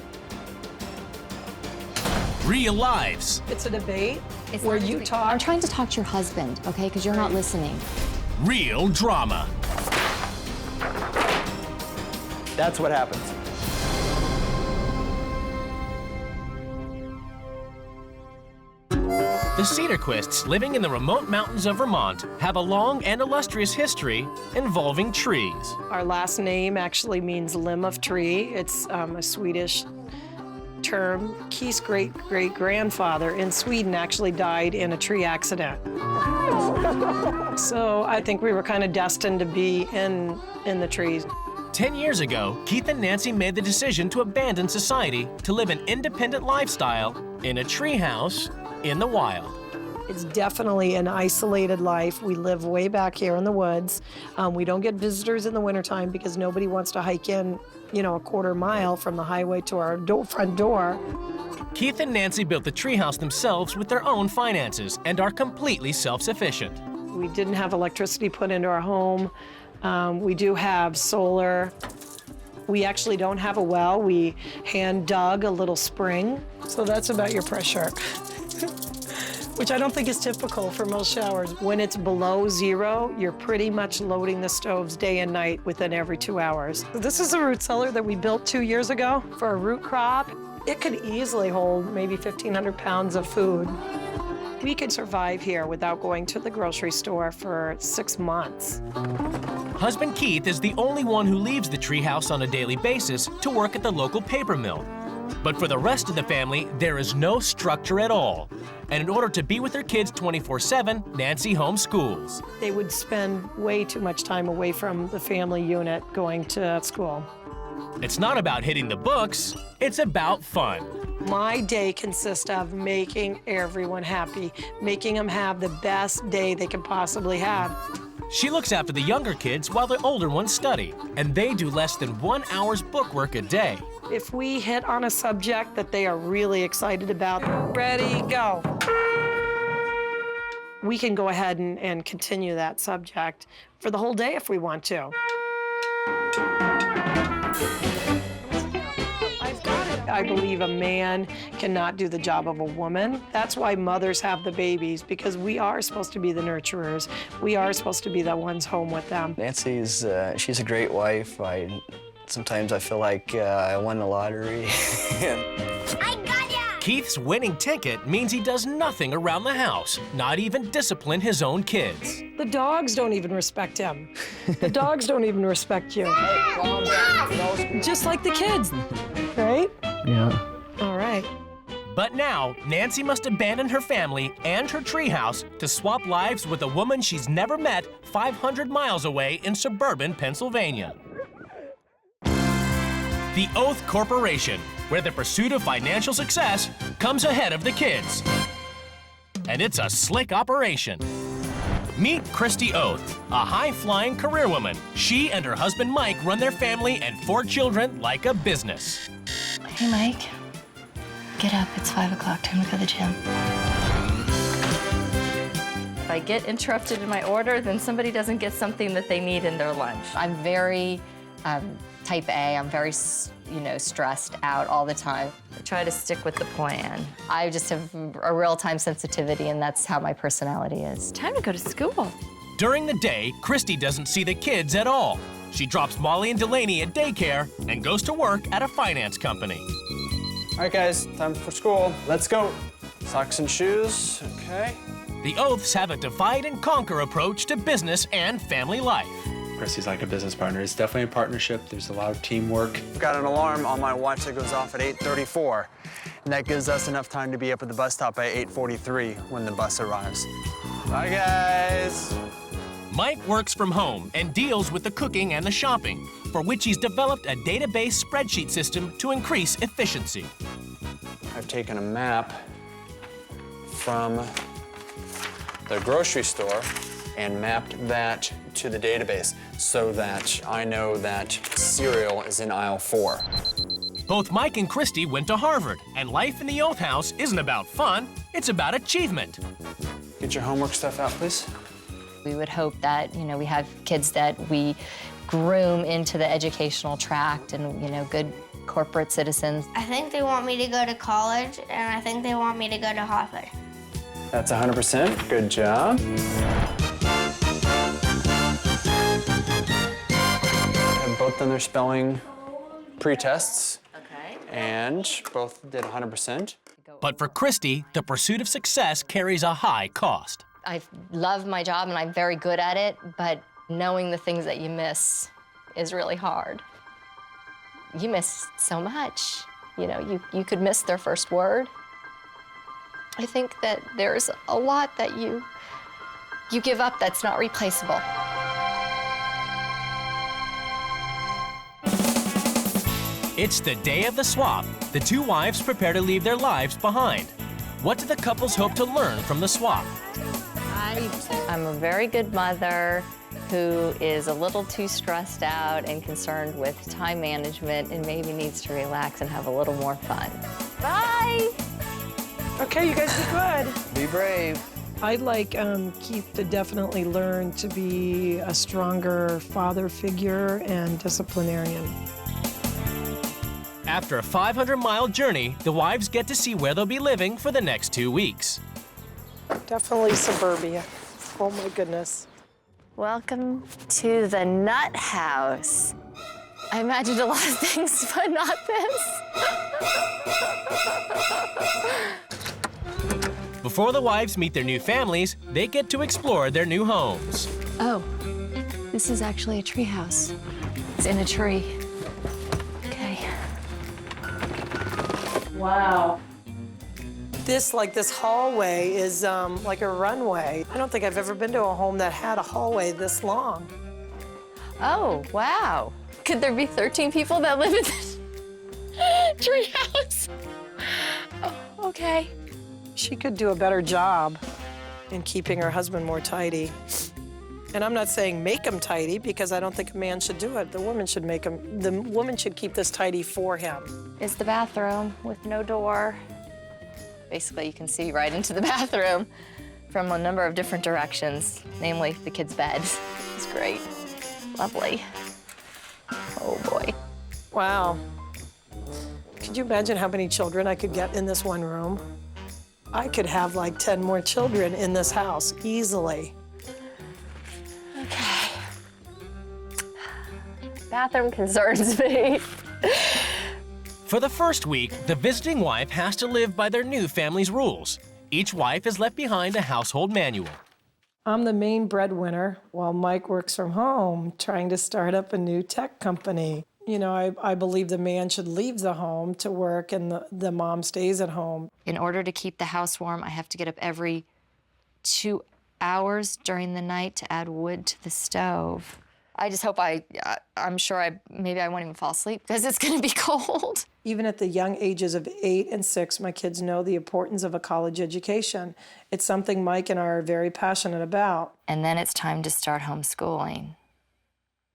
Real lives. It's a debate where you talk. I'm trying to talk to your husband, okay? Because you're not listening. Real drama. That's what happens. The Cedarquists, living in the remote mountains of Vermont, have a long and illustrious history involving trees. Our last name actually means limb of tree. It's a Swedish term. Keith's great-great-grandfather in Sweden actually died in a tree accident. So I think we were kind of destined to be in the trees. 10 years ago, Keith and Nancy made the decision to abandon society to live an independent lifestyle in a treehouse in the wild. It's definitely an isolated life. We live way back here in the woods. We don't get visitors in the wintertime because nobody wants to hike in, a quarter mile from the highway to our front door. Keith and Nancy built the treehouse themselves with their own finances and are completely self-sufficient. We didn't have electricity put into our home. We do have solar. We actually don't have a well. We hand dug a little spring. So that's about your pressure, which I don't think is typical for most showers. When it's below 0, you're pretty much loading the stoves day and night within every 2 hours. This is a root cellar that we built 2 years ago for a root crop. It could easily hold maybe 1,500 pounds of food. We could survive here without going to the grocery store for 6 months. Husband Keith is the only one who leaves the treehouse on a daily basis to work at the local paper mill. But for the rest of the family, there is no structure at all. And in order to be with their kids 24/7, Nancy homeschools. They would spend way too much time away from the family unit going to school. It's not about hitting the books, it's about fun. My day consists of making everyone happy, making them have the best day they can possibly have. She looks after the younger kids while the older ones study, and they do less than 1 hour's bookwork a day. If we hit on a subject that they are really excited about, ready, go. We can go ahead and continue that subject for the whole day if we want to. I believe a man cannot do the job of a woman. That's why mothers have the babies, because we are supposed to be the nurturers. We are supposed to be the ones home with them. Nancy's, she's a great wife. Sometimes I feel like I won the lottery. Keith's winning ticket means he does nothing around the house, not even discipline his own kids. The dogs don't even respect him. The dogs don't even respect you. Just like the kids, right? Yeah. All right. But now, Nancy must abandon her family and her treehouse to swap lives with a woman she's never met 500 miles away in suburban Pennsylvania. The Oath Corporation, where the pursuit of financial success comes ahead of the kids. And it's a slick operation. Meet Christy Oath, a high-flying career woman. She and her husband Mike run their family and 4 children like a business. Hey, Mike. Get up, it's 5 o'clock, time to go to the gym. If I get interrupted in my order, then somebody doesn't get something that they need in their lunch. I'm very type A. I'm very, stressed out all the time. I try to stick with the plan. I just have a real-time sensitivity, and that's how my personality is. Time to go to school. During the day, Christy doesn't see the kids at all. She drops Molly and Delaney at daycare and goes to work at a finance company. All right, guys, time for school. Let's go. Socks and shoes, okay. The Oaths have a divide and conquer approach to business and family life. Christy's like a business partner. It's definitely a partnership. There's a lot of teamwork. I've got an alarm on my watch that goes off at 8:34, and that gives us enough time to be up at the bus stop by 8:43 when the bus arrives. Bye, guys. Mike works from home and deals with the cooking and the shopping, for which he's developed a database spreadsheet system to increase efficiency. I've taken a map from the grocery store and mapped that to the database so that I know that cereal is in aisle 4. Both Mike and Christy went to Harvard, and life in the Oath house isn't about fun, it's about achievement. Get your homework stuff out, please. We would hope that, we have kids that we groom into the educational tract and, good corporate citizens. I think they want me to go to college, and I think they want me to go to Harvard. That's 100%. Good job. Have both done their spelling pre-tests. Okay. And both did 100%. But for Christy, the pursuit of success carries a high cost. I love my job and I'm very good at it, but knowing the things that you miss is really hard. You miss so much. You could miss their first word. I think that there's a lot that you give up that's not replaceable. It's the day of the swap. The 2 wives prepare to leave their lives behind. What do the couples hope to learn from the swap? I'm a very good mother who is a little too stressed out and concerned with time management and maybe needs to relax and have a little more fun. Bye! Okay, you guys did good. Be brave. I'd like Keith to definitely learn to be a stronger father figure and disciplinarian. After a 500-mile journey, the wives get to see where they'll be living for the next 2 weeks. Definitely suburbia. Oh my goodness. Welcome to the Nut House. I imagined a lot of things, but not this. Before the wives meet their new families, they get to explore their new homes. Oh, this is actually a tree house. It's in a tree. Okay. Wow. This hallway is like a runway. I don't think I've ever been to a home that had a hallway this long. Oh, wow. Could there be 13 people that live in this treehouse? Oh, okay. She could do a better job in keeping her husband more tidy. And I'm not saying make him tidy, because I don't think a man should do it. The woman should make him, the woman should keep this tidy for him. Is the bathroom with no door. Basically, you can see right into the bathroom from a number of different directions, namely the kids' beds. It's great. Lovely. Oh, boy. Wow. Could you imagine how many children I could get in this one room? I could have like 10 more children in this house, easily. Okay. Bathroom concerns me. For the first week, the visiting wife has to live by their new family's rules. Each wife is left behind a household manual. I'm the main breadwinner while Mike works from home, trying to start up a new tech company. You know, I believe the man should leave the home to work and the mom stays at home. In order to keep the house warm, I have to get up every 2 hours during the night to add wood to the stove. I just hope I'm sure maybe I won't even fall asleep because it's gonna be cold. Even at the young ages of 8 and 6, my kids know the importance of a college education. It's something Mike and I are very passionate about. And then it's time to start homeschooling.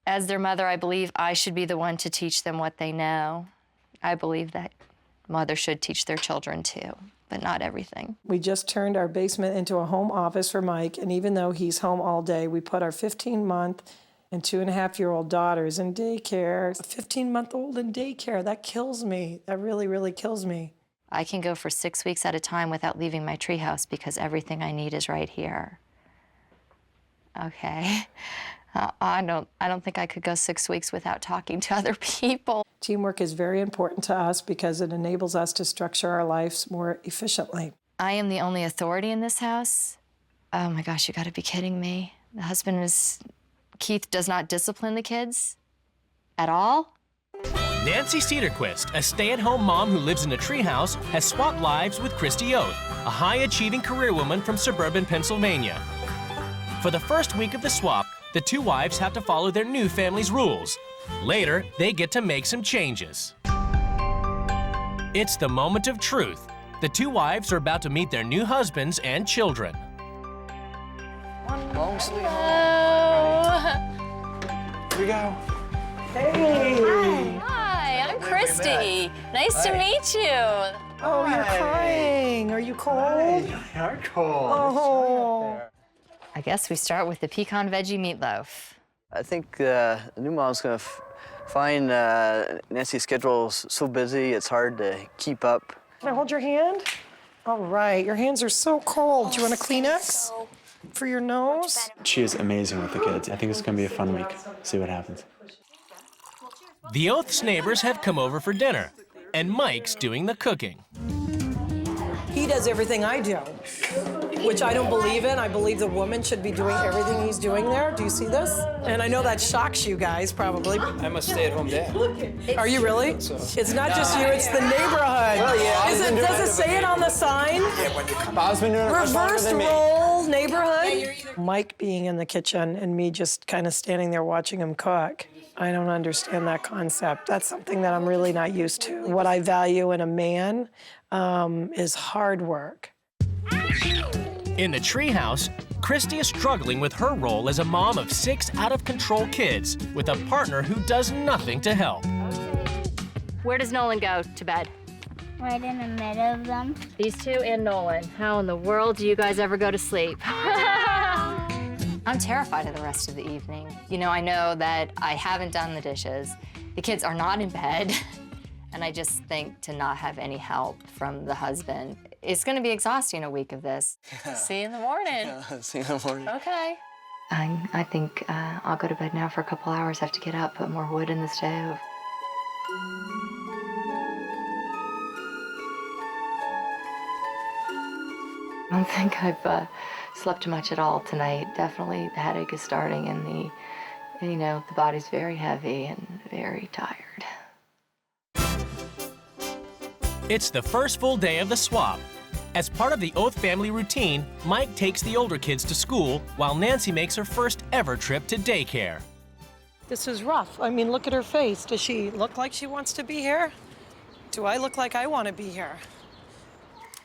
As their mother, I believe I should be the one to teach them what they know. I believe that mothers should teach their children too, but not everything. We just turned our basement into a home office for Mike, and even though he's home all day, we put our 15-month and 2.5-year-old daughters in daycare. A 15-month-old in daycare, that kills me. That really, really kills me. I can go for 6 weeks at a time without leaving my treehouse because everything I need is right here. Okay. I don't think I could go 6 weeks without talking to other people. Teamwork is very important to us because it enables us to structure our lives more efficiently. I am the only authority in this house. Oh my gosh, you gotta be kidding me. Keith does not discipline the kids at all. Nancy Cedarquist, a stay-at-home mom who lives in a treehouse, has swapped lives with Christy Oath, a high-achieving career woman from suburban Pennsylvania. For the first week of the swap, the two wives have to follow their new family's rules. Later, they get to make some changes. It's the moment of truth. The two wives are about to meet their new husbands and children. Long sleeve. Here we go. Hey! Hi, I'm Christy. Nice to meet you. Oh, you're crying. Are you cold? You are cold. Oh. I guess we start with the pecan veggie meatloaf. I think the new mom's gonna find Nancy's schedule so busy, it's hard to keep up. Can I hold your hand? All right, your hands are so cold. Do you want a Kleenex for your nose? She is amazing with the kids. I think it's gonna be a fun week. See what happens. The Oath's neighbors have come over for dinner, and Mike's doing the cooking. He does everything I do, which I don't believe in. I believe the woman should be doing everything he's doing there. Do you see this? And I know that shocks you guys, probably. I'm a stay-at-home dad. Are you really? It's not just you, it's the neighborhood. Well, yeah, Does it say it on the sign? Bob's been doing it much longer Reverse than me. role neighborhood? Mike being in the kitchen and me just kind of standing there watching him cook. I don't understand that concept. That's something that I'm really not used to. What I value in a man is hard work. In the treehouse, Christy is struggling with her role as a mom of 6 out-of-control kids with a partner who does nothing to help. Where does Nolan go to bed? Right in the middle of them. These two and Nolan. How in the world do you guys ever go to sleep? I'm terrified of the rest of the evening. You know, I know that I haven't done the dishes. The kids are not in bed. And I just think to not have any help from the husband, it's gonna be exhausting a week of this. See you in the morning. See you in the morning. Okay. I think I'll go to bed now for a couple hours. I have to get up, put more wood in the stove. I don't think I've slept much at all tonight. Definitely the headache is starting and the body's very heavy and very tired. It's the first full day of the swap. As part of the Oath family routine, Mike takes the older kids to school while Nancy makes her first ever trip to daycare. This is rough. I mean, look at her face. Does she look like she wants to be here? Do I look like I want to be here?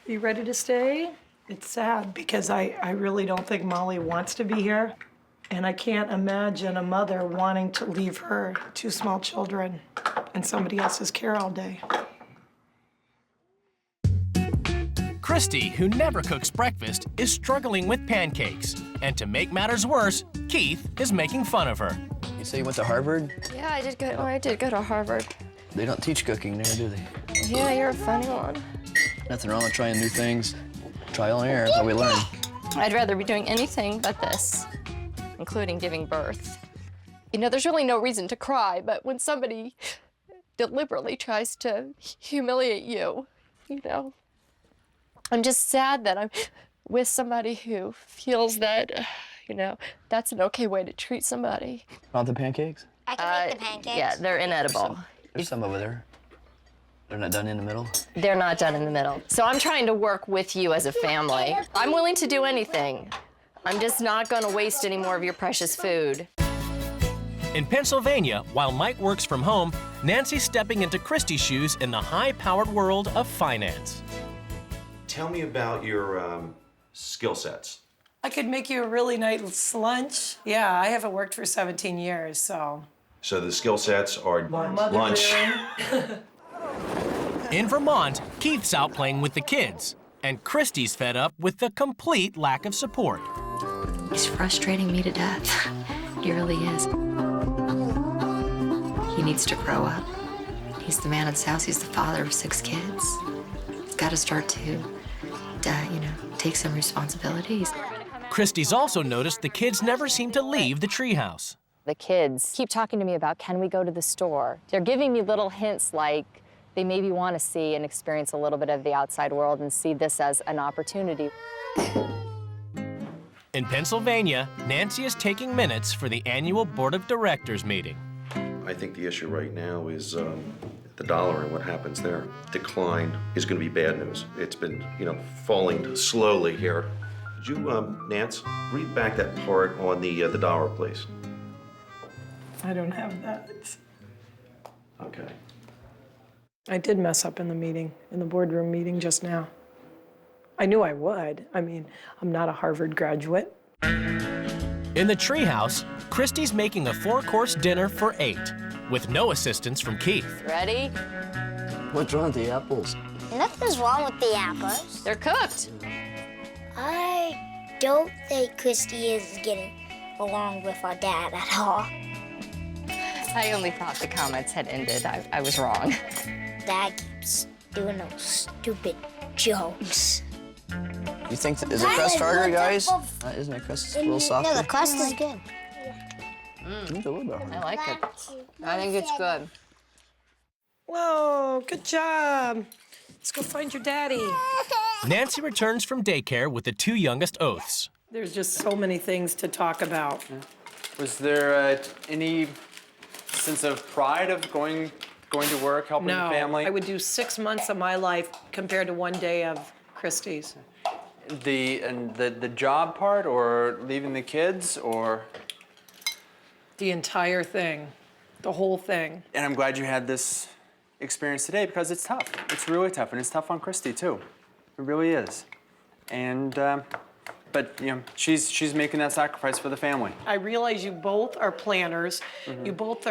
You ready to stay? It's sad because I really don't think Molly wants to be here. And I can't imagine a mother wanting to leave her 2 small children in somebody else's care all day. Christy, who never cooks breakfast, is struggling with pancakes. And to make matters worse, Keith is making fun of her. You say you went to Harvard? Yeah, I did go to Harvard. They don't teach cooking there, do they? Yeah, you're a funny one. Nothing wrong with trying new things. Trial and error is how we learn. I'd rather be doing anything but this, including giving birth. You know, there's really no reason to cry, but when somebody deliberately tries to humiliate you, you know, I'm just sad that I'm with somebody who feels that, you know, that's an okay way to treat somebody. Want the pancakes? I can make the pancakes. Yeah, they're inedible. There's some over there. They're not done in the middle? They're not done in the middle. So I'm trying to work with you as a family. I'm willing to do anything. I'm just not gonna waste any more of your precious food. In Pennsylvania, while Mike works from home, Nancy's stepping into Christy's shoes in the high-powered world of finance. Tell me about your skill sets. I could make you a really nice lunch. Yeah, I haven't worked for 17 years, so. So the skill sets are lunch. In Vermont, Keith's out playing with the kids, and Christy's fed up with the complete lack of support. He's frustrating me to death. He really is. He needs to grow up. He's the man of this house. He's the father of 6 kids. He's got to start to, you know, take some responsibilities. Christy's also noticed the kids never seem to leave the treehouse. The kids keep talking to me about, can we go to the store? They're giving me little hints like they maybe want to see and experience a little bit of the outside world and see this as an opportunity. In Pennsylvania, Nancy is taking minutes for the annual Board of Directors meeting. I think the issue right now is the dollar and what happens there. Decline is going to be bad news. It's been, you know, falling slowly here. Could you, Nance, read back that part on the dollar, please? I don't have that. Okay. I did mess up in the meeting, in the boardroom meeting just now. I knew I would. I mean, I'm not a Harvard graduate. In the treehouse, Christy's making a 4-course dinner for 8, with no assistance from Keith. Ready? What's wrong with the apples? Nothing's wrong with the apples. They're cooked. I don't think Christy is getting along with our dad at all. I only thought the comments had ended. I was wrong. Dad keeps doing those stupid jokes. You think, is the crust harder, guys? Isn't the crust a little softer? No, the crust is good. It's a little bit harder. I like it. I think it's good. Whoa, good job. Let's go find your daddy. Nancy returns from daycare with the 2 youngest Oaths. There's just so many things to talk about. Was there any sense of pride of going to work, helping the family? I would do 6 months of my life compared to 1 day of Christy's. The job part, or leaving the kids, or? The entire thing, the whole thing. And I'm glad you had this experience today because it's tough. It's really tough, and it's tough on Christy too. It really is. And but you know, she's making that sacrifice for the family. I realize you both are planners. Mm-hmm. You both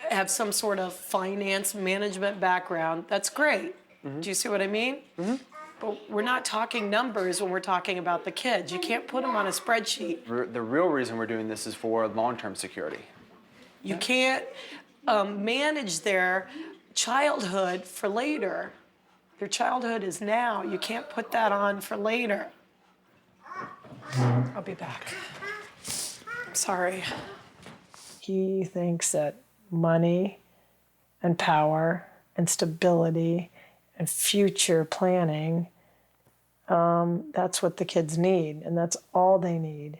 have some sort of finance management background. That's great. Mm-hmm. Do you see what I mean? Mm-hmm. But we're not talking numbers when we're talking about the kids. You can't put them on a spreadsheet. The real reason we're doing this is for long-term security. You can't manage their childhood for later. Their childhood is now. You can't put that on for later. I'll be back. I'm sorry. He thinks that money and power and stability and future planning, that's what the kids need, and that's all they need.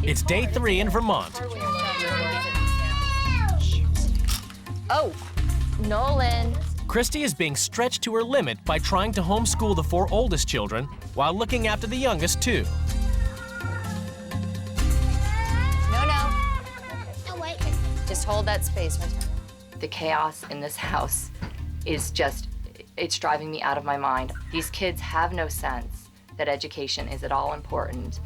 It's day 3 in Vermont. Oh, Nolan. Christy is being stretched to her limit by trying to homeschool the 4 oldest children while looking after the youngest 2. No. Wait. Just hold that space. The chaos in this house is just, it's driving me out of my mind. These kids have no sense that education is at all important.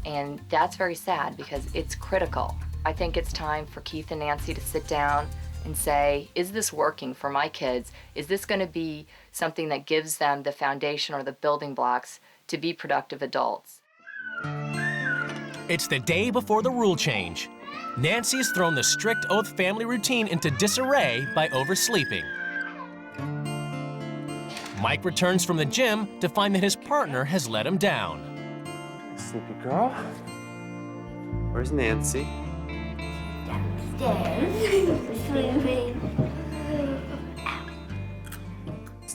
And that's very sad because it's critical. I think it's time for Keith and Nancy to sit down and say, is this working for my kids? Is this going to be something that gives them the foundation or the building blocks to be productive adults? It's the day before the rule change. Nancy's thrown the strict oath family routine into disarray by oversleeping. Mike returns from the gym to find that his partner has let him down. Sleepy girl. Where's Nancy?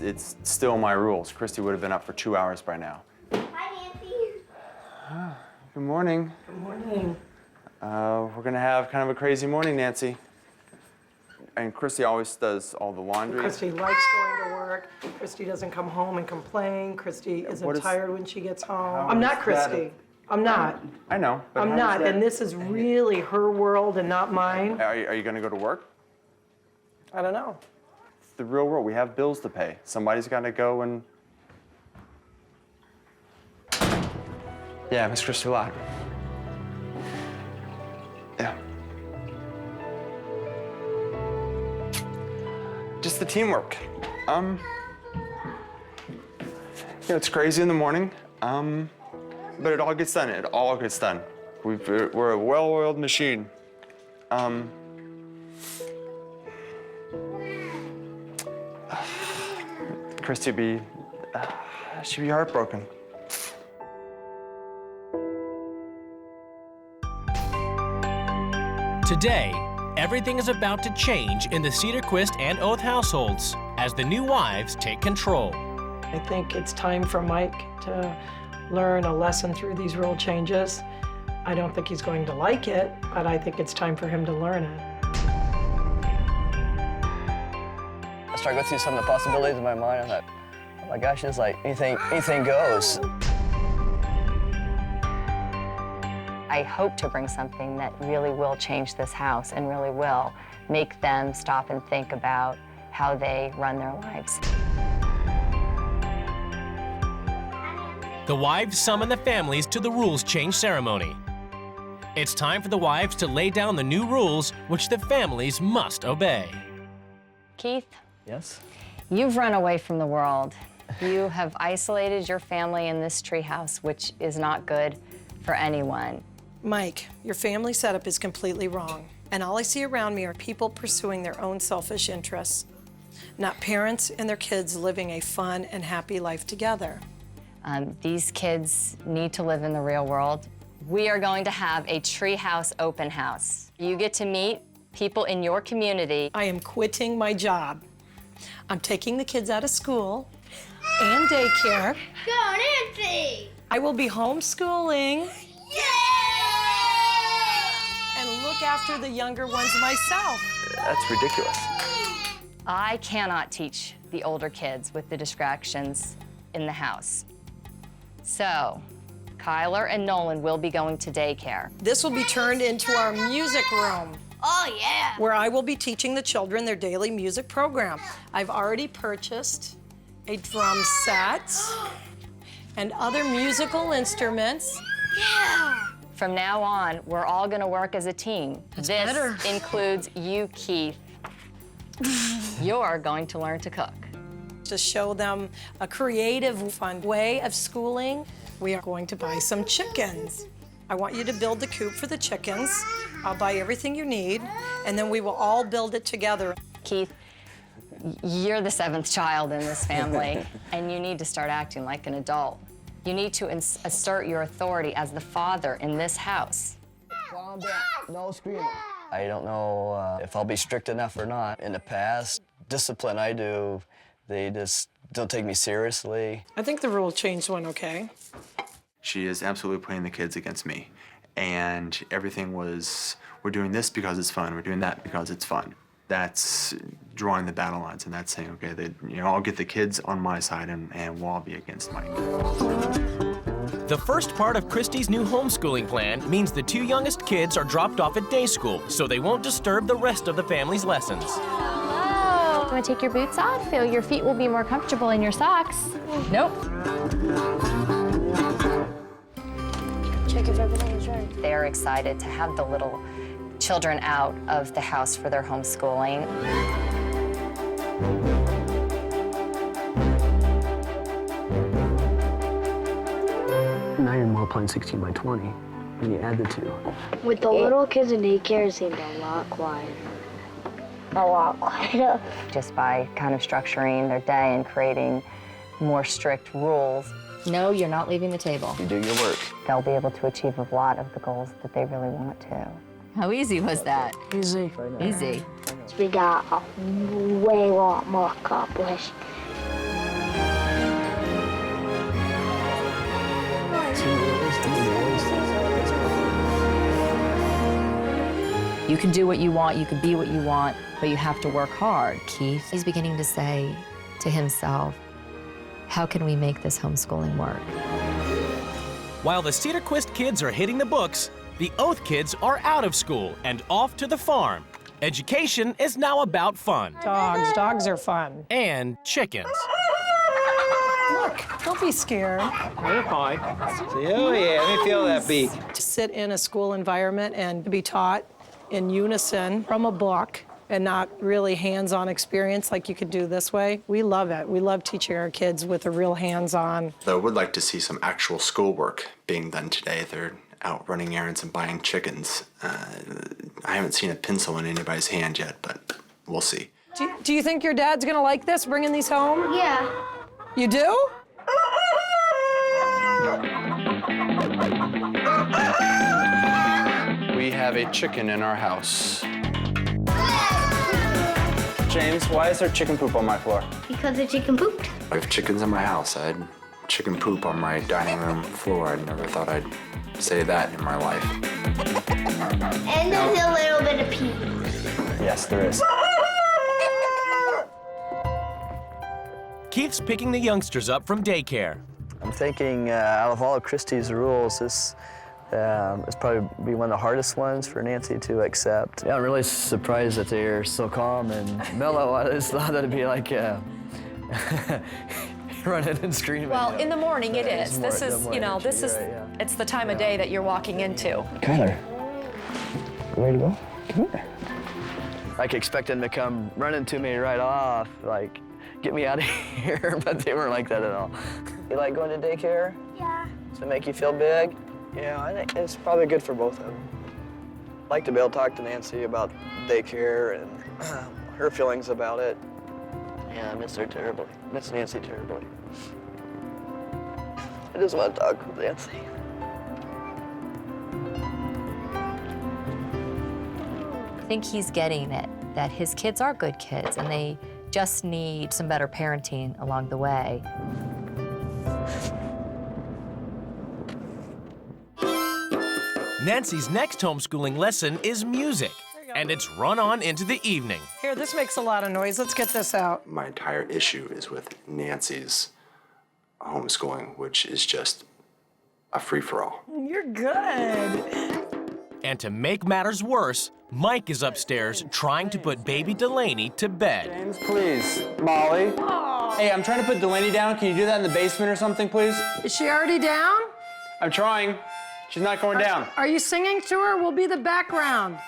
It's still my rules. Christy would have been up for 2 hours by now. Hi, Nancy. Good morning. Good morning. We're gonna have kind of a crazy morning, Nancy. And Christy always does all the laundry. Christy likes going to work. Christy doesn't come home and complain. Christy isn't tired when she gets home. I'm not Christy. I'm not. I know. But I'm not, and this is really her world and not mine. Are you gonna go to work? I don't know. It's the real world. We have bills to pay. Somebody's gotta go and... Yeah, I miss Christy a lot. Yeah. Just the teamwork. It's crazy in the morning, but it all gets done. It all gets done. We're a well-oiled machine. Christy she'd be heartbroken. Today, everything is about to change in the Cedarquist and Oath households as the new wives take control. I think it's time for Mike to learn a lesson through these rule changes. I don't think he's going to like it, but I think it's time for him to learn it. I started going through some of the possibilities in my mind. I thought, oh my gosh, it's like anything goes. I hope to bring something that really will change this house and really will make them stop and think about how they run their lives. The wives summon the families to the rules change ceremony. It's time for the wives to lay down the new rules which the families must obey. Keith? Yes? You've run away from the world. You have isolated your family in this treehouse, which is not good for anyone. Mike, your family setup is completely wrong. And all I see around me are people pursuing their own selfish interests, not parents and their kids living a fun and happy life together. These kids need to live in the real world. We are going to have a treehouse open house. You get to meet people in your community. I am quitting my job. I'm taking the kids out of school and daycare. Go, Nancy! I will be homeschooling. And look after the younger ones myself. That's ridiculous. I cannot teach the older kids with the distractions in the house. So, Kyler and Nolan will be going to daycare. This will be turned into our music room. Oh, yeah. Where I will be teaching the children their daily music program. I've already purchased a drum set and other musical instruments. Yeah. From now on, we're all gonna work as a team. This includes you, Keith. You're going to learn to cook. To show them a creative, fun way of schooling, we are going to buy some chickens. I want you to build the coop for the chickens. I'll buy everything you need, and then we will all build it together. Keith, you're the 7th child in this family, and you need to start acting like an adult. You need to assert your authority as the father in this house. Calm down, no screaming. I don't know if I'll be strict enough or not. In the past, discipline I do, they just don't take me seriously. I think the rule change went okay. She is absolutely playing the kids against me. And everything was, we're doing this because it's fun, we're doing that because it's fun. That's drawing the battle lines, and that's saying, okay, I'll get the kids on my side, and we'll all be against Mike. The first part of Christy's new homeschooling plan means the 2 youngest kids are dropped off at day school so they won't disturb the rest of the family's lessons. Hello. Want to take your boots off? So your feet will be more comfortable in your socks. Nope. Check if everything is right. They're excited to have the little children out of the house for their homeschooling. Now you're more playing 16 by 20 when you add the 2. With the little kids in daycare, it seemed a lot quieter. A lot quieter. Just by kind of structuring their day and creating more strict rules. No, you're not leaving the table. You do your work. They'll be able to achieve a lot of the goals that they really want to. How easy was that? Easy. Easy. We got a way lot more accomplished. You can do what you want, you can be what you want, but you have to work hard, Keith. He's beginning to say to himself, how can we make this homeschooling work? While the Cedarquist kids are hitting the books, the Oath kids are out of school and off to the farm. Education is now about fun. Dogs. Dogs are fun. And chickens. Look, don't be scared. You're fine. Oh, yeah, let me feel that beak. To sit in a school environment and be taught in unison from a book and not really hands-on experience like you could do this way, we love it. We love teaching our kids with a real hands-on. I would like to see some actual schoolwork being done today. They're out running errands and buying chickens. I haven't seen a pencil in anybody's hand yet, but we'll see. Do you think your dad's gonna like this, bringing these home? Yeah. You do? We have a chicken in our house. James, why is there chicken poop on my floor? Because the chicken pooped. I have chickens in my house. I had chicken poop on my dining room floor. I never thought I'd say that in my life. And there's a little bit of pee. Yes, there is. Keith's picking the youngsters up from daycare. I'm thinking out of all of Christy's rules, this is probably be one of the hardest ones for Nancy to accept. Yeah, I'm really surprised that they're so calm and mellow. I just thought that'd be like running and screaming. Well, you know. in the morning it is. This is, right, yeah. it's the time of day that you're walking into. Kyler, you ready to go? Come here. Like expecting them to come running to me right off, like, get me out of here, but they weren't like that at all. You like going to daycare? Yeah. Does it make you feel big? Yeah, I think it's probably good for both of them. I'd like to be able to talk to Nancy about daycare and her feelings about it. Yeah, I miss her terribly. Miss Nancy terribly. I just want to talk with Nancy. I think he's getting it, that his kids are good kids and they just need some better parenting along the way. Nancy's next homeschooling lesson is music, and it's run on into the evening. Here, this makes a lot of noise. Let's get this out. My entire issue is with Nancy's homeschooling, which is just a free-for-all. You're good. And to make matters worse, Mike is upstairs trying to put baby Delaney to bed. James, please. Molly. Hey, I'm trying to put Delaney down. Can you do that in the basement or something, please? Is she already down? I'm trying. She's not going down. Are you singing to her? We'll be the background.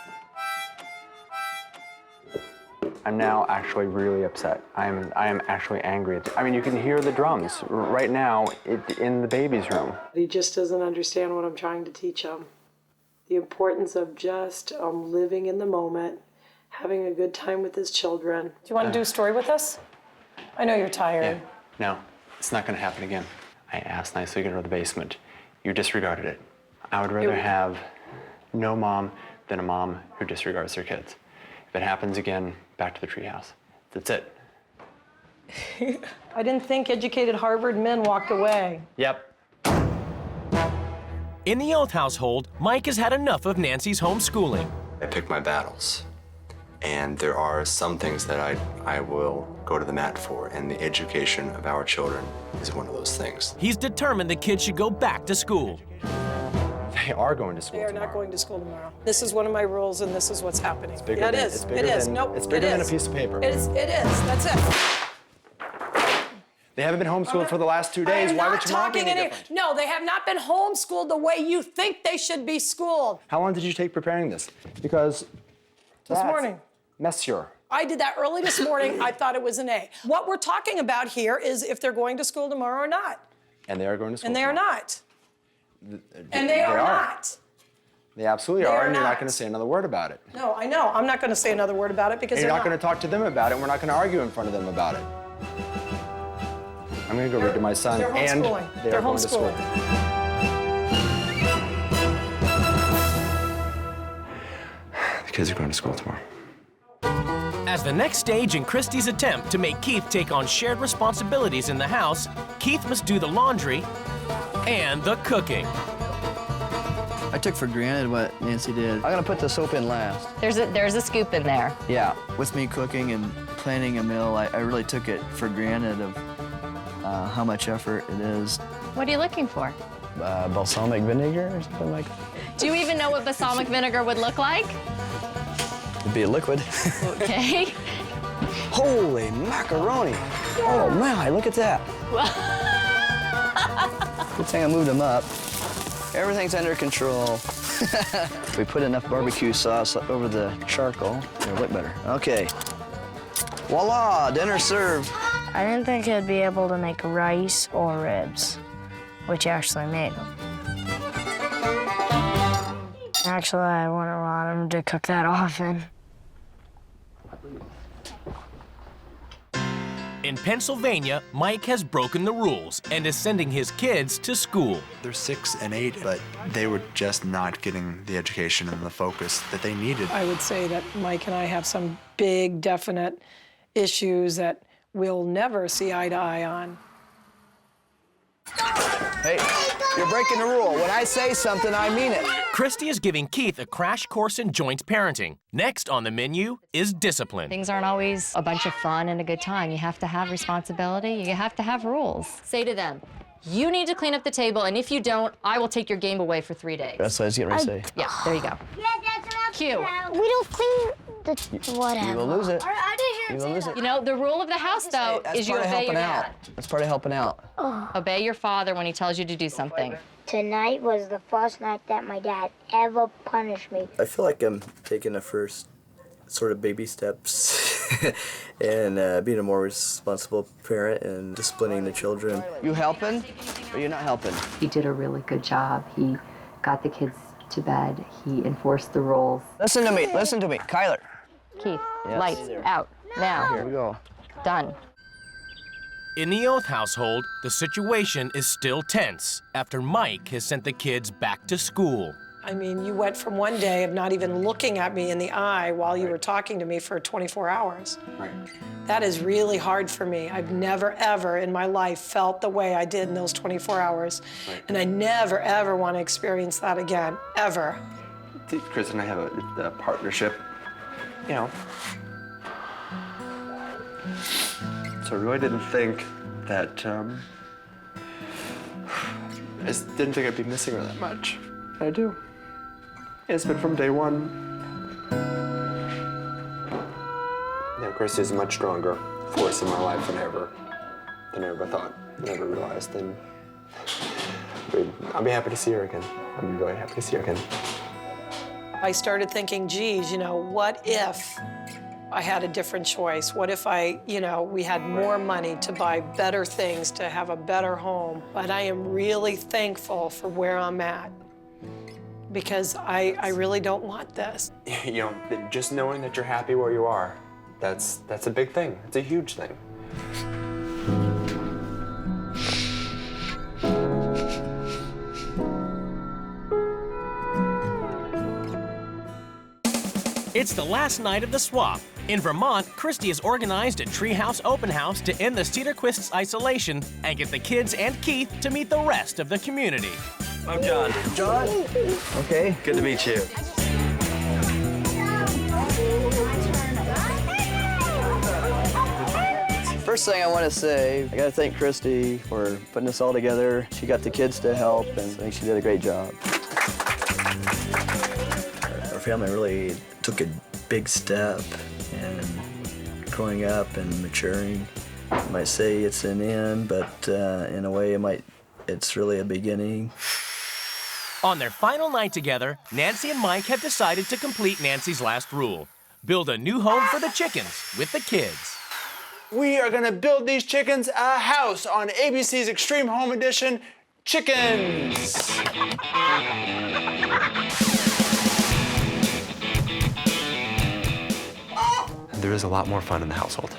I'm now actually really upset. I am actually angry. I mean, you can hear the drums right now in the baby's room. He just doesn't understand what I'm trying to teach him. The importance of just living in the moment, having a good time with his children. Do you want to do a story with us? I know you're tired. Yeah. No, it's not going to happen again. I asked nicely to go to the basement. You disregarded it. I would rather have no mom than a mom who disregards their kids. If it happens again, back to the treehouse. That's it. I didn't think educated Harvard men walked away. Yep. In the Oath household, Mike has had enough of Nancy's homeschooling. I pick my battles. And there are some things that I will go to the mat for, and the education of our children is one of those things. He's determined the kids should go back to school. They are going to school They are tomorrow. not going to school tomorrow. This is one of my rules, and this is what's happening. It's bigger Yeah, it than, is. It's bigger It is. than, Nope, it's bigger it than a is. piece of paper. It is. That's it. They haven't been homeschooled for the last 2 days. Why would your mom be any different? No, they have not been homeschooled the way you think they should be schooled. How long did you take preparing this? Because This morning. Monsieur. I did that early this morning. I thought it was an A. What we're talking about here is if they're going to school tomorrow or not. And they are going to school And they are tomorrow. not. And they are not. They absolutely They are, are and you're not not. going to say another word about it. No, I know. I'm not going to say another word about it because And you're they're not going to talk to them about it, and we're not going to argue in front of them about it. I'm going to go read to my son, They're and homeschooling. they They're are going to school. The kids are going to school tomorrow. As the next stage in Christy's attempt to make Keith take on shared responsibilities in the house, Keith must do the laundry and the cooking. I took for granted what Nancy did. I'm gonna put the soap in last. There's a scoop in there. Yeah, with me cooking and planning a meal, I really took it for granted of how much effort it is. What are you looking for? Balsamic vinegar or something like that. Do you even know what balsamic vinegar would look like? It'd be a liquid. Okay. Holy macaroni! Oh my, look at that. Good thing I moved them up. Everything's under control. We put enough barbecue sauce over the charcoal. It'll look better. Okay. Voila, dinner served. I didn't think I'd be able to make rice or ribs, which actually made them. Actually, I wouldn't want him to cook that often. In Pennsylvania, Mike has broken the rules and is sending his kids to school. They're 6 and 8, but they were just not getting the education and the focus that they needed. I would say that Mike and I have some big, definite issues that we'll never see eye to eye on. Hey, you're breaking the rule. When I say something, I mean it. Christy is giving Keith a crash course in joint parenting. Next on the menu is discipline. Things aren't always a bunch of fun and a good time. You have to have responsibility. You have to have rules. Say to them, you need to clean up the table, and if you don't, I will take your game away for 3 days. That's what I was getting ready to say. Yeah, there you go. Cue. We don't clean the whatever. You will lose it. You will lose it. You know, the rule of the house, though, That's is you part of obey your helping out. dad. That's part of helping out. Obey your father when he tells you to do something. Tonight was the first night that my dad ever punished me. I feel like I'm taking the first sort of baby steps and being a more responsible parent and disciplining the children. You helping or you not helping? He did a really good job. He got the kids to bed. He enforced the rules. Listen to me, Kyler. Keith, Yes. lights out. Now. Here we go. Done. In the Oath household, the situation is still tense after Mike has sent the kids back to school. I mean, you went from one day of not even looking at me in the eye while you were talking to me for 24 hours. Right. That is really hard for me. I've never, ever in my life felt the way I did in those 24 hours. Right. And I never, ever want to experience that again, ever. Chris and I have a partnership, you know. So I really didn't think that, I just didn't think I'd be missing her that much. I do. It's been from day one. Now, Christy's a much stronger force in my life than I ever thought, never realized. And I'll be happy to see her again. I'll be really happy to see her again. I started thinking, geez, you know, what if I had a different choice? What if we had more money to buy better things, to have a better home? But I am really thankful for where I'm at because I really don't want this. You know, just knowing that you're happy where you are, that's a big thing. It's a huge thing. It's the last night of the swap. In Vermont, Christy has organized a treehouse open house to end the Cedarquist's isolation and get the kids and Keith to meet the rest of the community. I'm John. John? Okay. Good to meet you. First thing I want to say, I got to thank Christy for putting this all together. She got the kids to help, and I think she did a great job. Our family really took a big step in growing up and maturing. You might say it's an end, but in a way it's really a beginning. On their final night together, Nancy and Mike have decided to complete Nancy's last rule. Build a new home for the chickens with the kids. We are gonna build these chickens a house on ABC's Extreme Home Edition, Chickens. There is a lot more fun in the household.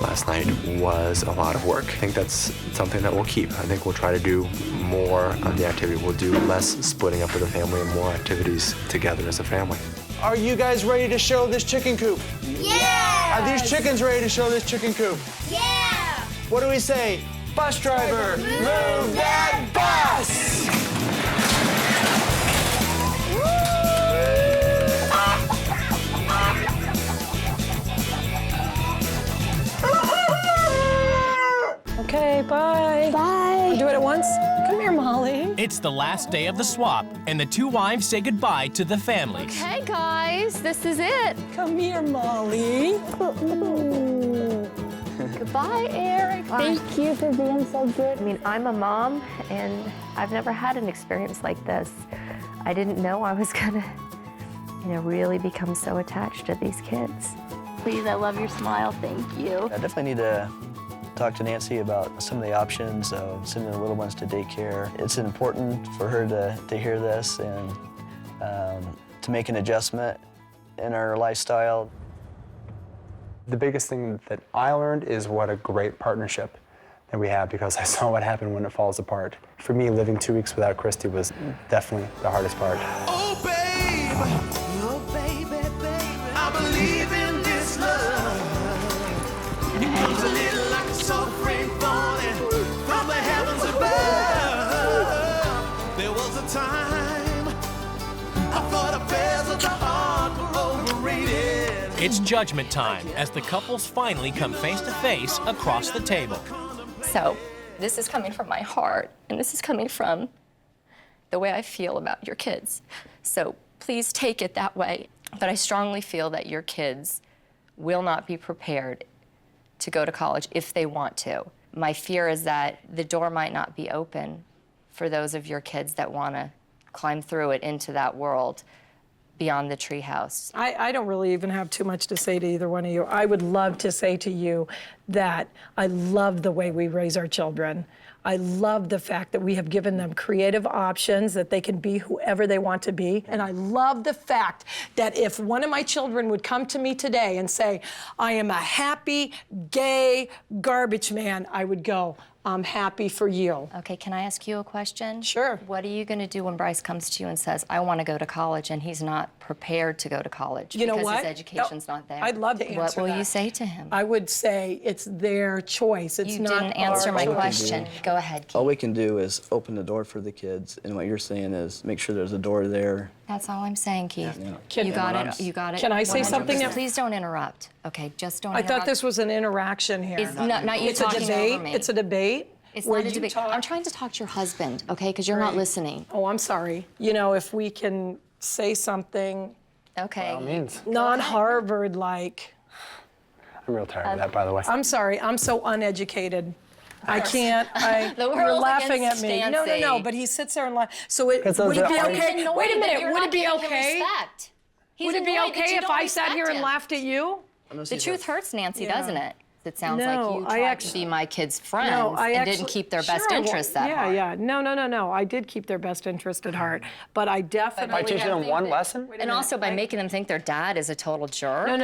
Last night was a lot of work. I think that's something that we'll keep. I think we'll try to do more on the activity. We'll do less splitting up with the family and more activities together as a family. Are you guys ready to show this chicken coop? Yeah! Are these chickens ready to show this chicken coop? Yeah! What do we say? Bus driver, move that bus! Okay, bye. Bye. Do it at once. Come here, Molly. It's the last day of the swap, and the two wives say goodbye to the family. Okay, guys, this is it. Come here, Molly. Goodbye, Eric. Thank you for being so good. I mean, I'm a mom, and I've never had an experience like this. I didn't know I was gonna, really become so attached to these kids. Please, I love your smile. Thank you. I definitely need to talk to Nancy about some of the options of sending the little ones to daycare. It's important for her to hear this and to make an adjustment in her lifestyle. The biggest thing that I learned is what a great partnership that we have, because I saw what happened when it falls apart. For me, living 2 weeks without Christy was definitely the hardest part. Oh, babe, oh, baby, I believe in this love. It comes a little like a soft rain falling from the heavens above. There was a time I thought affairs of the heart were overrated. It's judgment time as the couples finally come face to face across the table. So, this is coming from my heart, and this is coming from the way I feel about your kids. So, please take it that way. But I strongly feel that your kids will not be prepared to go to college if they want to. My fear is that the door might not be open for those of your kids that want to climb through it into that world beyond the treehouse. I don't really even have too much to say to either one of you. I would love to say to you that I love the way we raise our children. I love the fact that we have given them creative options, that they can be whoever they want to be. And I love the fact that if one of my children would come to me today and say, I am a happy, gay garbage man, I would go, I'm happy for you. Okay, can I ask you a question? Sure. What are you going to do when Bryce comes to you and says, I want to go to college, and he's not prepared to go to college You know because what? his education's not there? I'd love to answer What will that. you say to him? I would say it's their choice. It's You not didn't answer our my choice. question. Go ahead, Keith. All we can do is open the door for the kids, and what you're saying is make sure there's a door there. That's all I'm saying, Keith. Yeah. You got it. You got it. Can I say 100%. something? Please don't interrupt. Okay, just don't I interrupt. thought this was an interaction here. It's not you It's a talking debate. over me. It's a debate. It's where not a you debate. talk- I'm trying to talk to your husband, okay? Because you're not Right. listening. Oh, I'm sorry. You know, if we can say something Okay. By all means. non-Harvard like. I'm real tired of that, by the way. I'm sorry. I'm so uneducated. I can't. The You're world's laughing at against me. No. Stancy. But he sits there and laughs. So it, 'Cause those would it are be all- okay? He's annoyed Wait a that minute. you're Would not it be giving him okay? respect. He's Would it be annoyed that okay you if don't I sat here respect and him. laughed at you? The truth hurts, Nancy, Yeah. doesn't it? It sounds No, like you I tried actually- to be my kids' friends No, I and actually didn't keep their best sure, well, interests at heart. Yeah. No. I did keep their best interest at heart, but I definitely. By teaching them one lesson? And also by making them think their dad is a total jerk. No.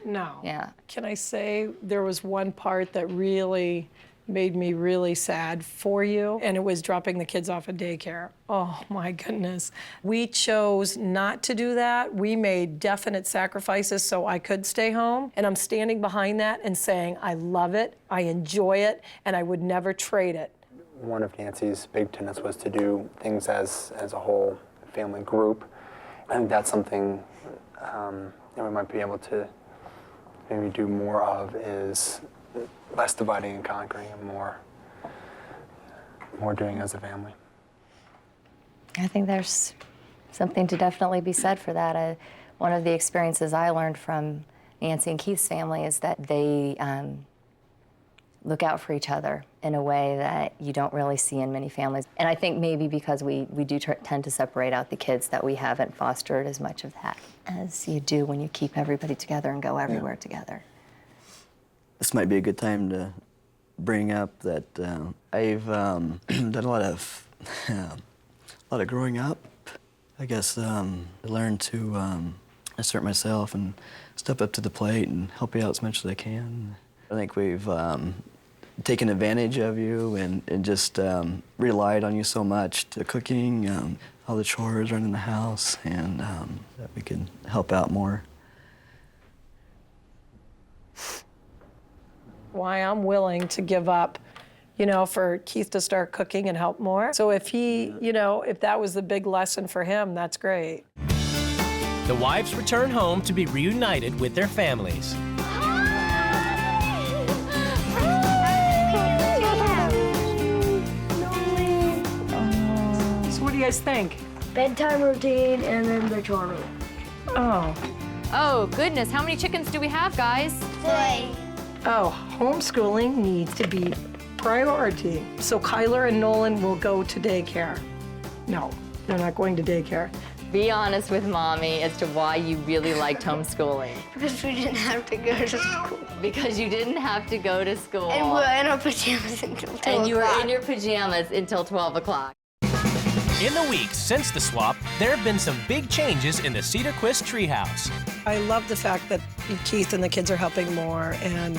No. Yeah. Can I say there was one part that really made me really sad for you, and it was dropping the kids off at daycare. Oh my goodness. We chose not to do that. We made definite sacrifices so I could stay home, and I'm standing behind that and saying I love it, I enjoy it, and I would never trade it. One of Nancy's big tenets was to do things as a whole family group. I think that's something we might be able to maybe do more of is less dividing and conquering and more doing as a family. I think there's something to definitely be said for that. One of the experiences I learned from Nancy and Keith's family is that they look out for each other in a way that you don't really see in many families. And I think maybe because we do tend to separate out the kids, that we haven't fostered as much of that as you do when you keep everybody together and go everywhere together. This might be a good time to bring up that I've done a lot of growing up. I guess I learned to assert myself and step up to the plate and help you out as much as I can. I think we've taken advantage of you and just relied on you so much to cooking, all the chores, running the house, and that we can help out more. Why I'm willing to give up, for Keith to start cooking and help more. So if he, if that was the big lesson for him, that's great. The wives return home to be reunited with their families. So what do you guys think? Bedtime routine and then the chore room. Oh. Oh, goodness. How many chickens do we have, guys? 3. Oh, homeschooling needs to be priority. So Kyler and Nolan will go to daycare. No, they're not going to daycare. Be honest with Mommy as to why you really liked homeschooling. Because we didn't have to go to school. Because you didn't have to go to school. And we were in our pajamas until 12 And you were o'clock. in your pajamas until 12 o'clock. In the weeks since the swap, there have been some big changes in the Cedar Quist treehouse. I love the fact that Keith and the kids are helping more, and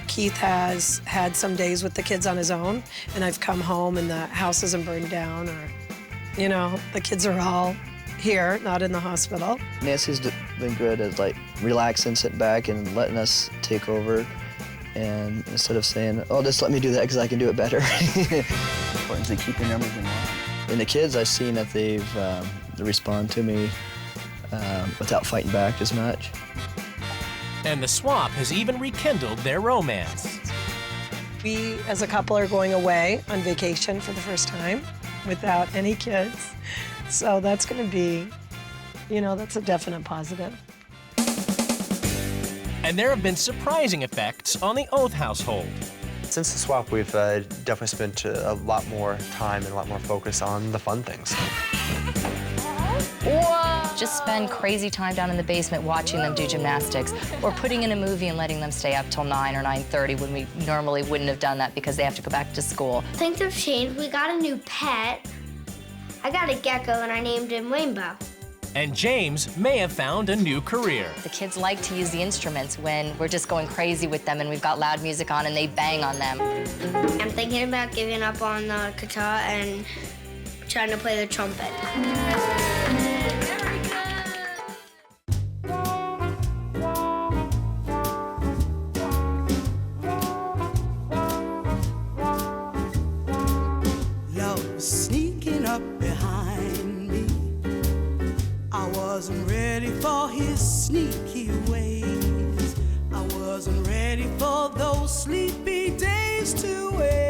Keith has had some days with the kids on his own, and I've come home and the house isn't burned down, or, the kids are all here, not in the hospital. Nancy's been good at relaxing, sitting back and letting us take over, and instead of saying, oh, just let me do that because I can do it better. Importantly, keeping numbers in line. And the kids, I've seen that they respond to me without fighting back as much. And the swap has even rekindled their romance. We, as a couple, are going away on vacation for the first time without any kids. So that's going to be, that's a definite positive. And there have been surprising effects on the Oath household. Since the swap, we've definitely spent a lot more time and a lot more focus on the fun things. Just spend crazy time down in the basement watching them do gymnastics, or putting in a movie and letting them stay up till 9 or 9:30 when we normally wouldn't have done that because they have to go back to school. Things have changed. We got a new pet. I got a gecko and I named him Rainbow. And James may have found a new career. The kids like to use the instruments when we're just going crazy with them and we've got loud music on and they bang on them. I'm thinking about giving up on the guitar and trying to play the trumpet. Love sneaking up behind me. I wasn't ready for his sneaky ways. I wasn't ready for those sleepy days to wait.